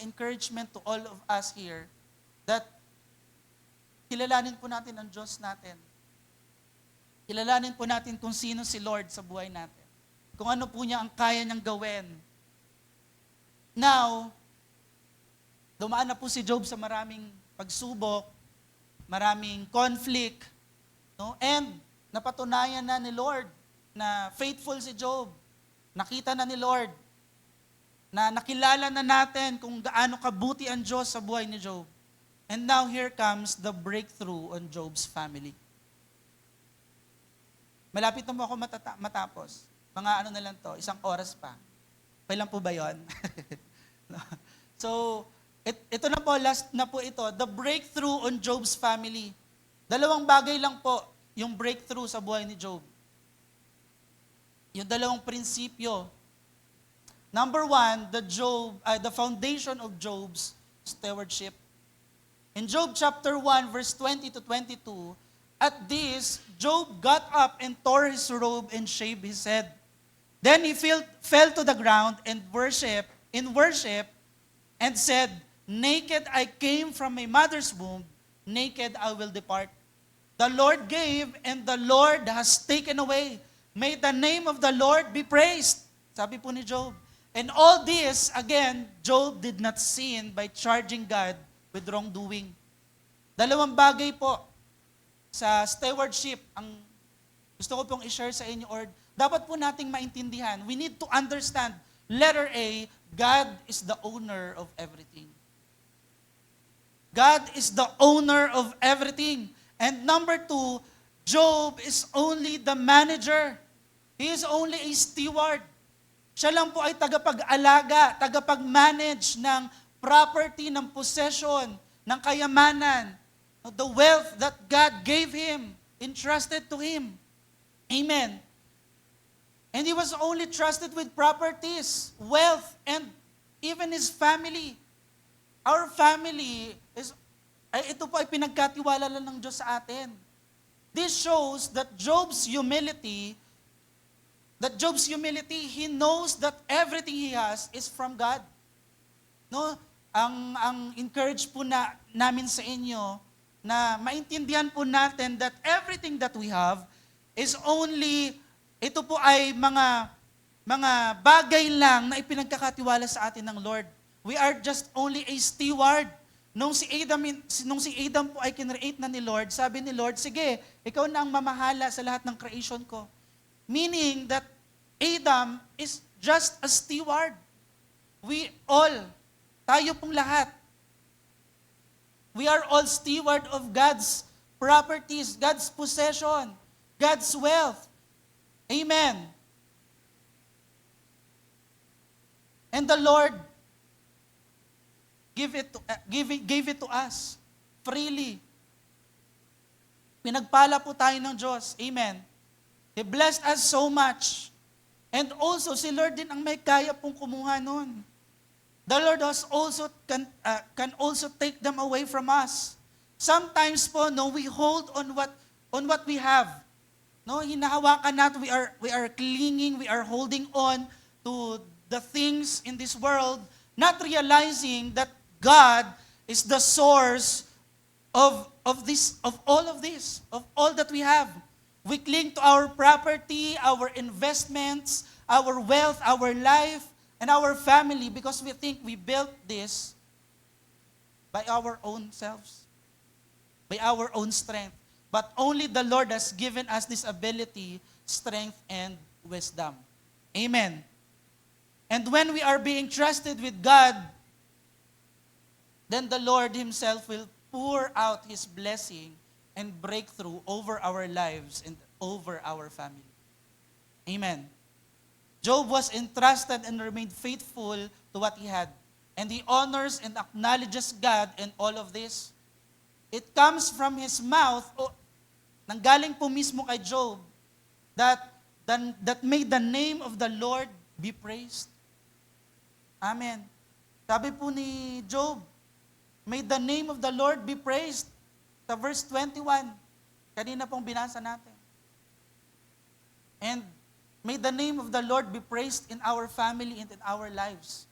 encouragement to all of us here, that kilalanin po natin ang Diyos natin. Kilalanin po natin kung sino si Lord sa buhay natin. Kung ano po niya ang kaya niyang gawin. Now, dumaan na po si Job sa maraming pagsubok, maraming conflict, no? And napatunayan na ni Lord na faithful si Job. Nakita na ni Lord na nakilala na natin kung gaano kabuti ang Diyos sa buhay ni Job. And now here comes the breakthrough on Job's family. Malapit na mo ako matapos. Mga ano na lang to, 1 oras pa. Okay lang po ba yun? No. So, ito na po, last na po ito, the breakthrough on Job's family. 2 bagay lang po yung breakthrough sa buhay ni Job. Yung 2 prinsipyo. Number 1, the foundation of Job's stewardship. In Job chapter 1, verse 20 to 22, at this, Job got up and tore his robe and shaved his head. Then he fell to the ground and worship and said, naked I came from my mother's womb, naked I will depart. The Lord gave and the Lord has taken away. May the name of the Lord be praised. Sabi po ni Job. And all this, again, Job did not sin by charging God with wrongdoing. 2 bagay po sa stewardship ang gusto ko pong i-share sa inyo, or dapat po nating maintindihan. We need to understand, letter A, God is the owner of everything. God is the owner of everything. And number 2, Job is only the manager. He is only a steward. Siya lang po ay tagapag-alaga, tagapag-manage ng property, ng possession, ng kayamanan, the wealth that God gave him, entrusted to him. Amen. And he was only trusted with properties, wealth, and even his family. Our family ito po ay pinagkatiwala lang ng Diyos sa atin. This shows that Job's humility, he knows that everything he has is from God. No, ang encourage po namin sa inyo na maintindihan po natin that everything that we have is only, ito po ay mga bagay lang na ipinagkakatiwala sa atin ng Lord. We are just only a steward. Nung si Adam po ay kinreate na ni Lord, sabi ni Lord, sige, ikaw na ang mamahala sa lahat ng creation ko. Meaning that Adam is just a steward. We all, tayo pong lahat, we are all steward of God's properties, God's possession, God's wealth. Amen. And the Lord gave it to us freely. Pinagpala po tayo ng Diyos. Amen. He blessed us so much. And also, si Lord din ang may kaya pong kumuha nun. The Lord can also take them away from us. Sometimes po, no, we hold on what we have. No, hinahawakan natin, we are clinging, we are holding on to the things in this world, not realizing that God is the source of all that we have. We cling to our property, our investments, our wealth, our life, and our family because we think we built this by our own selves, by our own strength. But only the Lord has given us this ability, strength, and wisdom. Amen. And when we are being trusted with God, then the Lord Himself will pour out His blessing and breakthrough over our lives and over our family. Amen. Job was entrusted and remained faithful to what he had. And he honors and acknowledges God in all of this. It comes from his mouth, nanggaling po mismo kay Job, that may the name of the Lord be praised. Amen. Sabi po ni Job, may the name of the Lord be praised. Sa verse 21, kanina pong binasa natin. And may the name of the Lord be praised in our family and in our lives.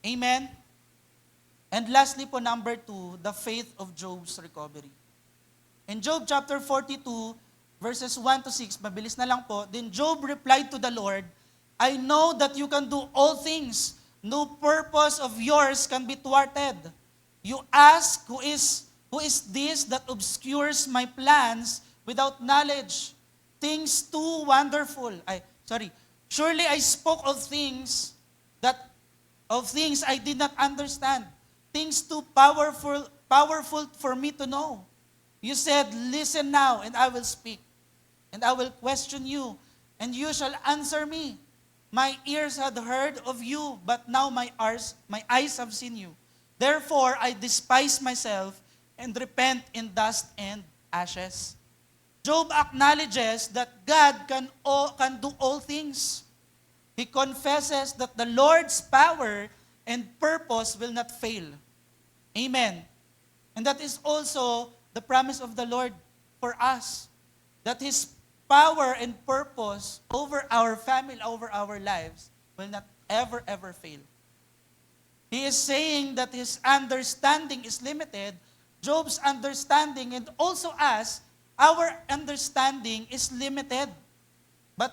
Amen? And lastly po, number 2, the faith of Job's recovery. In Job chapter 42, verses 1 to 6, mabilis na lang po, then Job replied to the Lord, I know that you can do all things. No purpose of yours can be thwarted. You ask, who is this that obscures my plans without knowledge? Things too wonderful. Surely I spoke of things I did not understand. Things too powerful for me to know. You said, listen now, and I will speak. And I will question you, and you shall answer me. My ears had heard of you, but now my eyes have seen you. Therefore, I despise myself and repent in dust and ashes. Job acknowledges that God can do all things. He confesses that the Lord's power and purpose will not fail. Amen. And that is also the promise of the Lord for us, that His power and purpose over our family, over our lives, will not ever, ever fail. He is saying that his understanding is limited. Job's understanding, and also us, our understanding is limited. But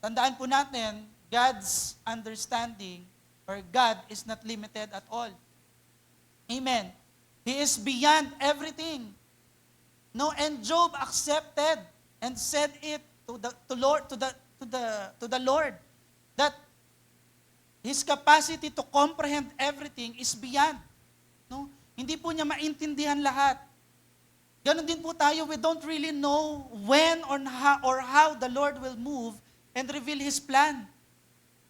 tandaan po natin, God's understanding or God is not limited at all. Amen. He is beyond everything. No, and Job accepted and said it to the Lord that his capacity to comprehend everything is beyond. No? Hindi po niya maintindihan lahat. Ganon din po tayo, we don't really know when or how the Lord will move and reveal His plan.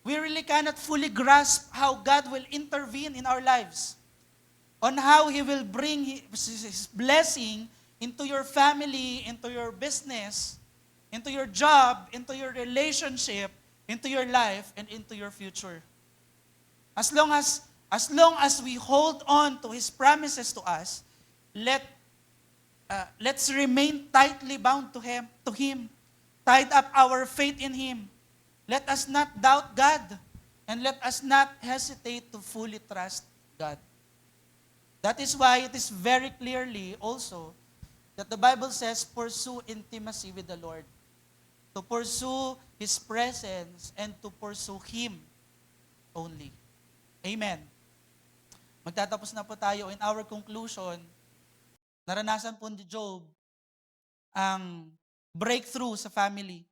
We really cannot fully grasp how God will intervene in our lives, on how He will bring His blessing into your family, into your business, into your job, into your relationship, into your life, and into your future. As long as we hold on to His promises to us, let's remain tightly bound to Him, tied up our faith in Him. Let us not doubt God, and let us not hesitate to fully trust God. That is why it is very clearly also that the Bible says, pursue intimacy with the Lord, to pursue His presence, and to pursue Him only. Amen. Magtatapos na po tayo. In our conclusion, naranasan po ni Job ang breakthrough sa family,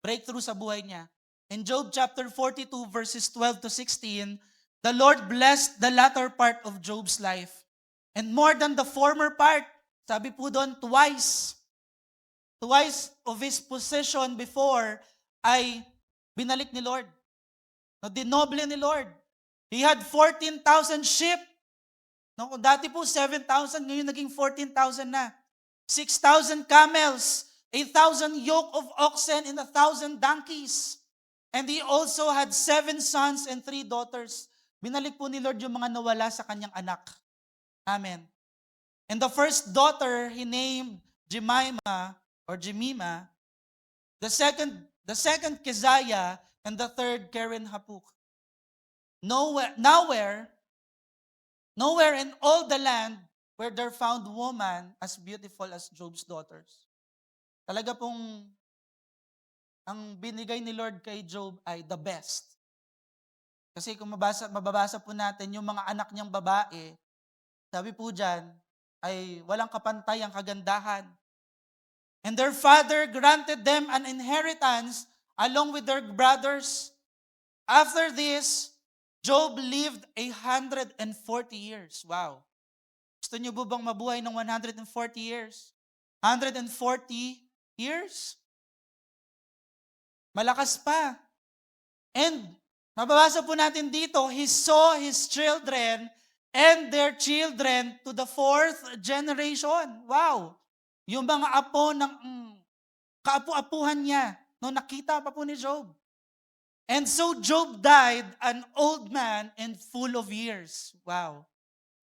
breakthrough sa buhay niya. In Job chapter 42 verses 12 to 16, the Lord blessed the latter part of Job's life. And more than the former part, sabi po doon, twice of his possession before ay binalik ni Lord. No, dinoble ni Lord. He had 14,000 sheep. No, dati po 7,000, ngayon naging 14,000 na. 6,000 camels, 8,000 yoke of oxen, and 1,000 donkeys. And he also had 7 sons and 3 daughters. Binalik po ni Lord yung mga nawala sa kanyang anak. Amen. And the first daughter, he named Jemima, the second Keziah, and the third Keren Hapuk. Nowhere in all the land were there found woman as beautiful as Job's daughters. Talaga pong ang binigay ni Lord kay Job ay the best. Kasi kung mababasa po natin yung mga anak niyang babae, sabi po dyan, ay walang kapantay ang kagandahan. And their father granted them an inheritance along with their brothers. After this, Job lived 140 years. Wow. Gusto niyo ba bang mabuhay ng 140 years? 140 years? Malakas pa. And mababasa po natin dito, he saw his children and their children to the 4th generation. Wow. Yung mga apo ng kaapu-apuhan niya, no, nakita pa po ni Job. And so Job died an old man and full of years. Wow.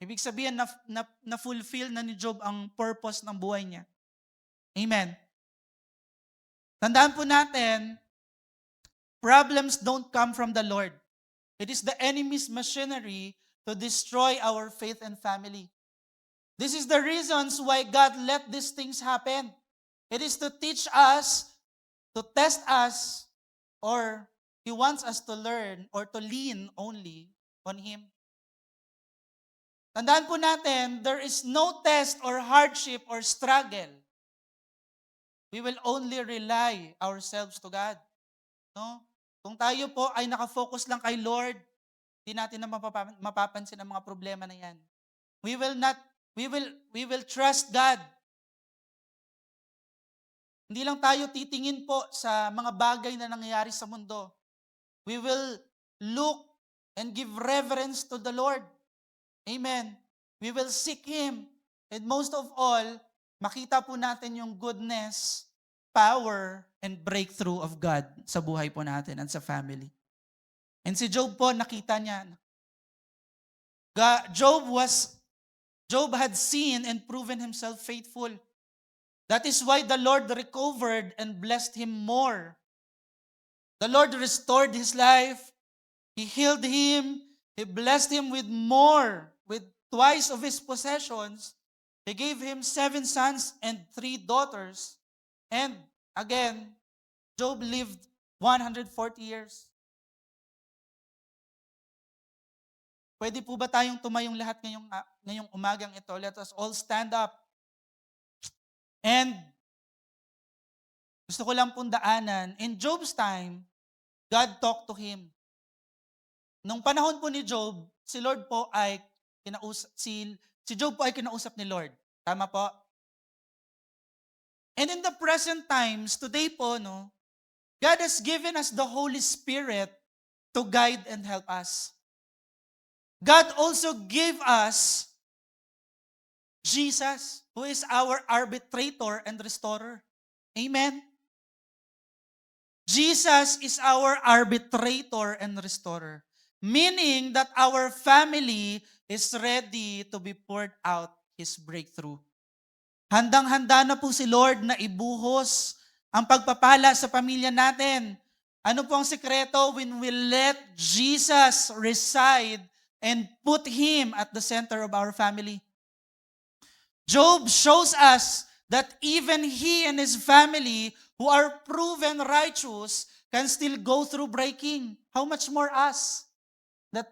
Ibig sabihin na fulfill na ni Job ang purpose ng buhay niya. Amen. Tandaan po natin, problems don't come from the Lord. It is the enemy's machinery to destroy our faith and family. This is the reasons why God let these things happen. It is to teach us, to test us, or He wants us to learn or to lean only on Him. Tandaan po natin, there is no test or hardship or struggle. We will only rely ourselves to God. No? Kung tayo po ay nakafocus lang kay Lord, hindi natin na mapapansin ang mga problema na yan. We will trust God. Hindi lang tayo titingin po sa mga bagay na nangyayari sa mundo. We will look and give reverence to the Lord. Amen. We will seek Him. And most of all, makita po natin yung goodness, power, and breakthrough of God sa buhay po natin and sa family. And si Job po, nakita niya. Job had seen and proven himself faithful. That is why the Lord recovered and blessed him more. The Lord restored his life. He healed him. He blessed him with more, with twice of his possessions. He gave him 7 sons and 3 daughters. And again, Job lived 140 years. Pwede po ba tayong tumayong lahat ngayong umagang ito? Let us all stand up. And gusto ko lang pong daanan, in Job's time, God talked to him. Nung panahon po ni Job, si Job po ay kinausap ni Lord. Tama po? And in the present times, today po, God has given us the Holy Spirit to guide and help us. God also gave us Jesus, who is our arbitrator and restorer. Amen? Jesus is our arbitrator and restorer. Meaning that our family is ready to be poured out His breakthrough. Handang-handa na po si Lord na ibuhos ang pagpapala sa pamilya natin. Ano po ang sekreto? When we let Jesus reside and put Him at the center of our family. Job shows us that even he and his family who are proven righteous can still go through breaking. How much more us? That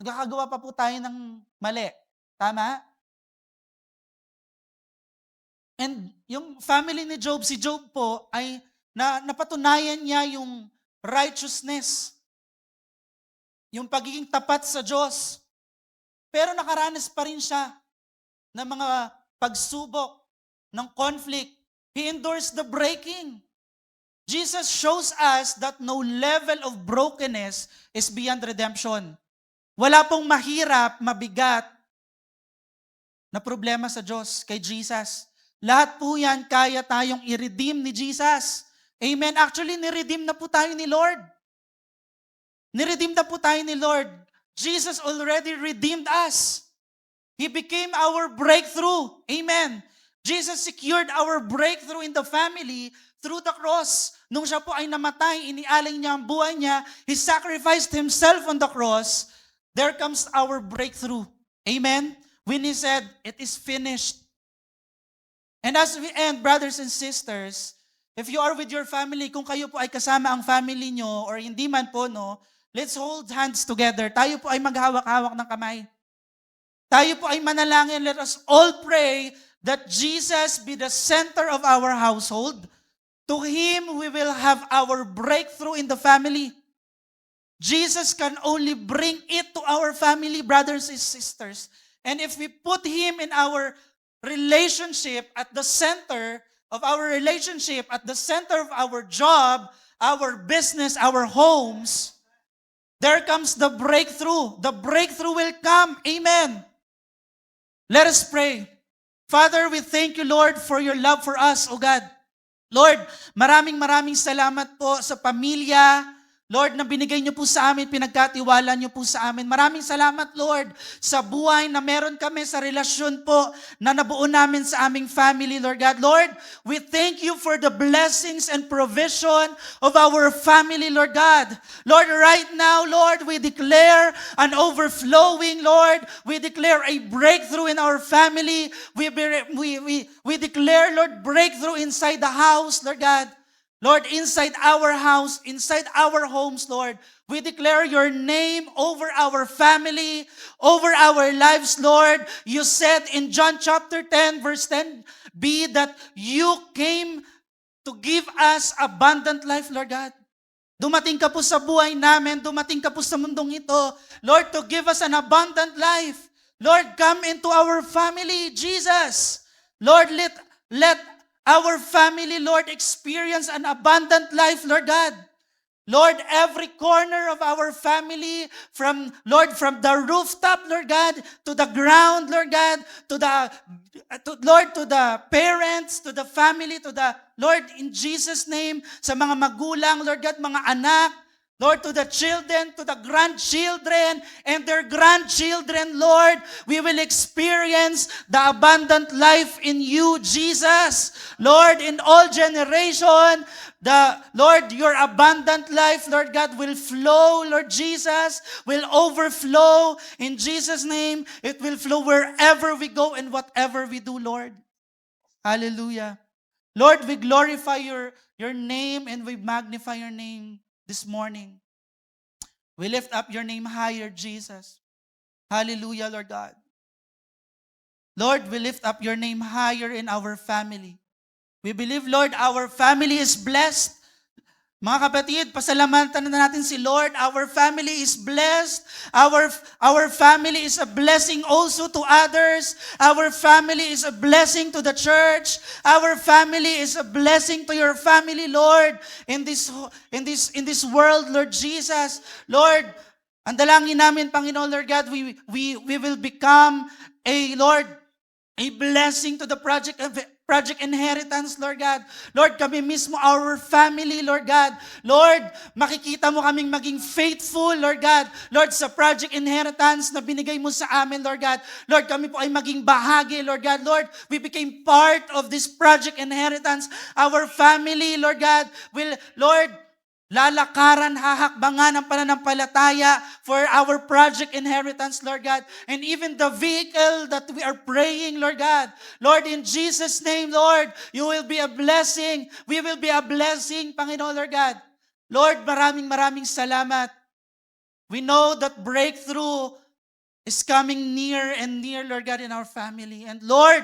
nagkakagawa pa po tayo ng mali. Tama? And yung family ni Job, si Job po ay napatunayan niya yung righteousness. Yung pagiging tapat sa Diyos. Pero nakaranas pa rin siya ng mga pagsubok, ng conflict. He endures the breaking. Jesus shows us that no level of brokenness is beyond redemption. Wala pong mahirap, mabigat na problema sa Diyos kay Jesus. Lahat po yan kaya tayong i-redeem ni Jesus. Amen. Actually, ni-redeem na po tayo ni Lord. Ni-redeem na po tayo ni Lord. Jesus already redeemed us. He became our breakthrough. Amen. Jesus secured our breakthrough in the family through the cross. Nung siya po ay namatay, inialay niya ang buhay niya, He sacrificed Himself on the cross. There comes our breakthrough. Amen. When He said, it is finished. And as we end, brothers and sisters, if you are with your family, kung kayo po ay kasama ang family nyo, or hindi man po, let's hold hands together. Tayo po ay maghawak-hawak ng kamay. Tayo po ay manalangin. Let us all pray that Jesus be the center of our household. To Him, we will have our breakthrough in the family. Jesus can only bring it to our family, brothers and sisters. And if we put Him in our relationship at the center of our relationship, at the center of our job, our business, our homes, there comes the breakthrough. The breakthrough will come. Amen. Let us pray. Father, we thank you, Lord, for your love for us, O God. Lord, maraming salamat po sa pamilya, Lord, na binigay niyo po sa amin, pinagkatiwala niyo po sa amin. Maraming salamat, Lord, sa buhay na meron kami, sa relasyon po na nabuo namin sa aming family, Lord God. Lord, we thank you for the blessings and provision of our family, Lord God. Lord, right now, Lord, we declare an overflowing, Lord. We declare a breakthrough in our family. We declare, Lord, breakthrough inside the house, Lord God. Lord, inside our house, inside our homes, Lord, we declare your name over our family, over our lives, Lord. You said in John chapter 10, verse 10b, that you came to give us abundant life, Lord God. Dumating ka po sa buhay namin, dumating ka po sa mundong ito, Lord, to give us an abundant life. Lord, come into our family, Jesus. Lord, let our family, Lord, experience an abundant life, Lord God. Lord, every corner of our family, from the rooftop, Lord God, to the ground, Lord God, to the parents, to the family, Lord, in Jesus' name, sa mga magulang, Lord God, mga anak, Lord, to the children, to the grandchildren, and their grandchildren, Lord, we will experience the abundant life in you, Jesus. Lord, in all generation, Lord, your abundant life, Lord God, will flow, Lord Jesus, will overflow. In Jesus' name, it will flow wherever we go and whatever we do, Lord. Hallelujah. Lord, we glorify your name and we magnify your name this morning. We lift up your name higher, Jesus. Hallelujah, Lord God. Lord, we lift up your name higher in our family. We believe, Lord, our family is blessed. Mga kapatid, pasalamatan na natin si Lord. Our family is blessed. Our family is a blessing also to others. Our family is a blessing to the church. Our family is a blessing to your family, Lord, in this world, Lord Jesus. Lord, ang dalangin namin, Panginoon, Lord God, we will become a blessing to the Project Inheritance, Lord God. Lord, kami mismo, our family, Lord God. Lord, makikita mo kaming maging faithful, Lord God. Lord, sa Project Inheritance na binigay mo sa amin, Lord God. Lord, kami po ay maging bahagi, Lord God. Lord, we became part of this Project Inheritance. Our family, Lord God, Lord, lalakaran, hahakbangan ang pananampalataya for our Project Inheritance, Lord God. And even the vehicle that we are praying, Lord God. Lord, in Jesus' name, Lord, you will be a blessing. We will be a blessing, Panginoon, Lord God. Lord, maraming salamat. We know that breakthrough is coming near and near, Lord God, in our family. And Lord,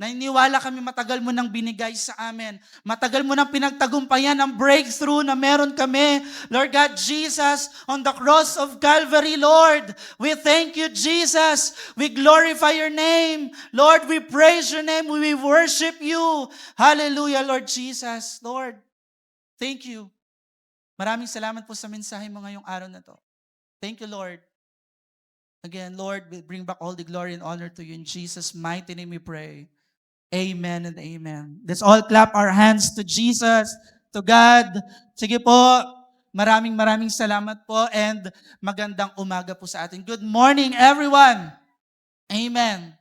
naniniwala kami matagal mo nang binigay sa amin. Matagal mo nang pinagtagumpayan ang breakthrough na meron kami. Lord God, Jesus, on the cross of Calvary, Lord, we thank you, Jesus. We glorify your name. Lord, we praise your name. We worship you. Hallelujah, Lord Jesus. Lord, thank you. Maraming salamat po sa mensahe mo ngayong araw na to. Thank you, Lord. Again, Lord, we bring back all the glory and honor to you. In Jesus' mighty name we pray. Amen and amen. Let's all clap our hands to Jesus, to God. Sige po, maraming salamat po and magandang umaga po sa atin. Good morning, everyone. Amen.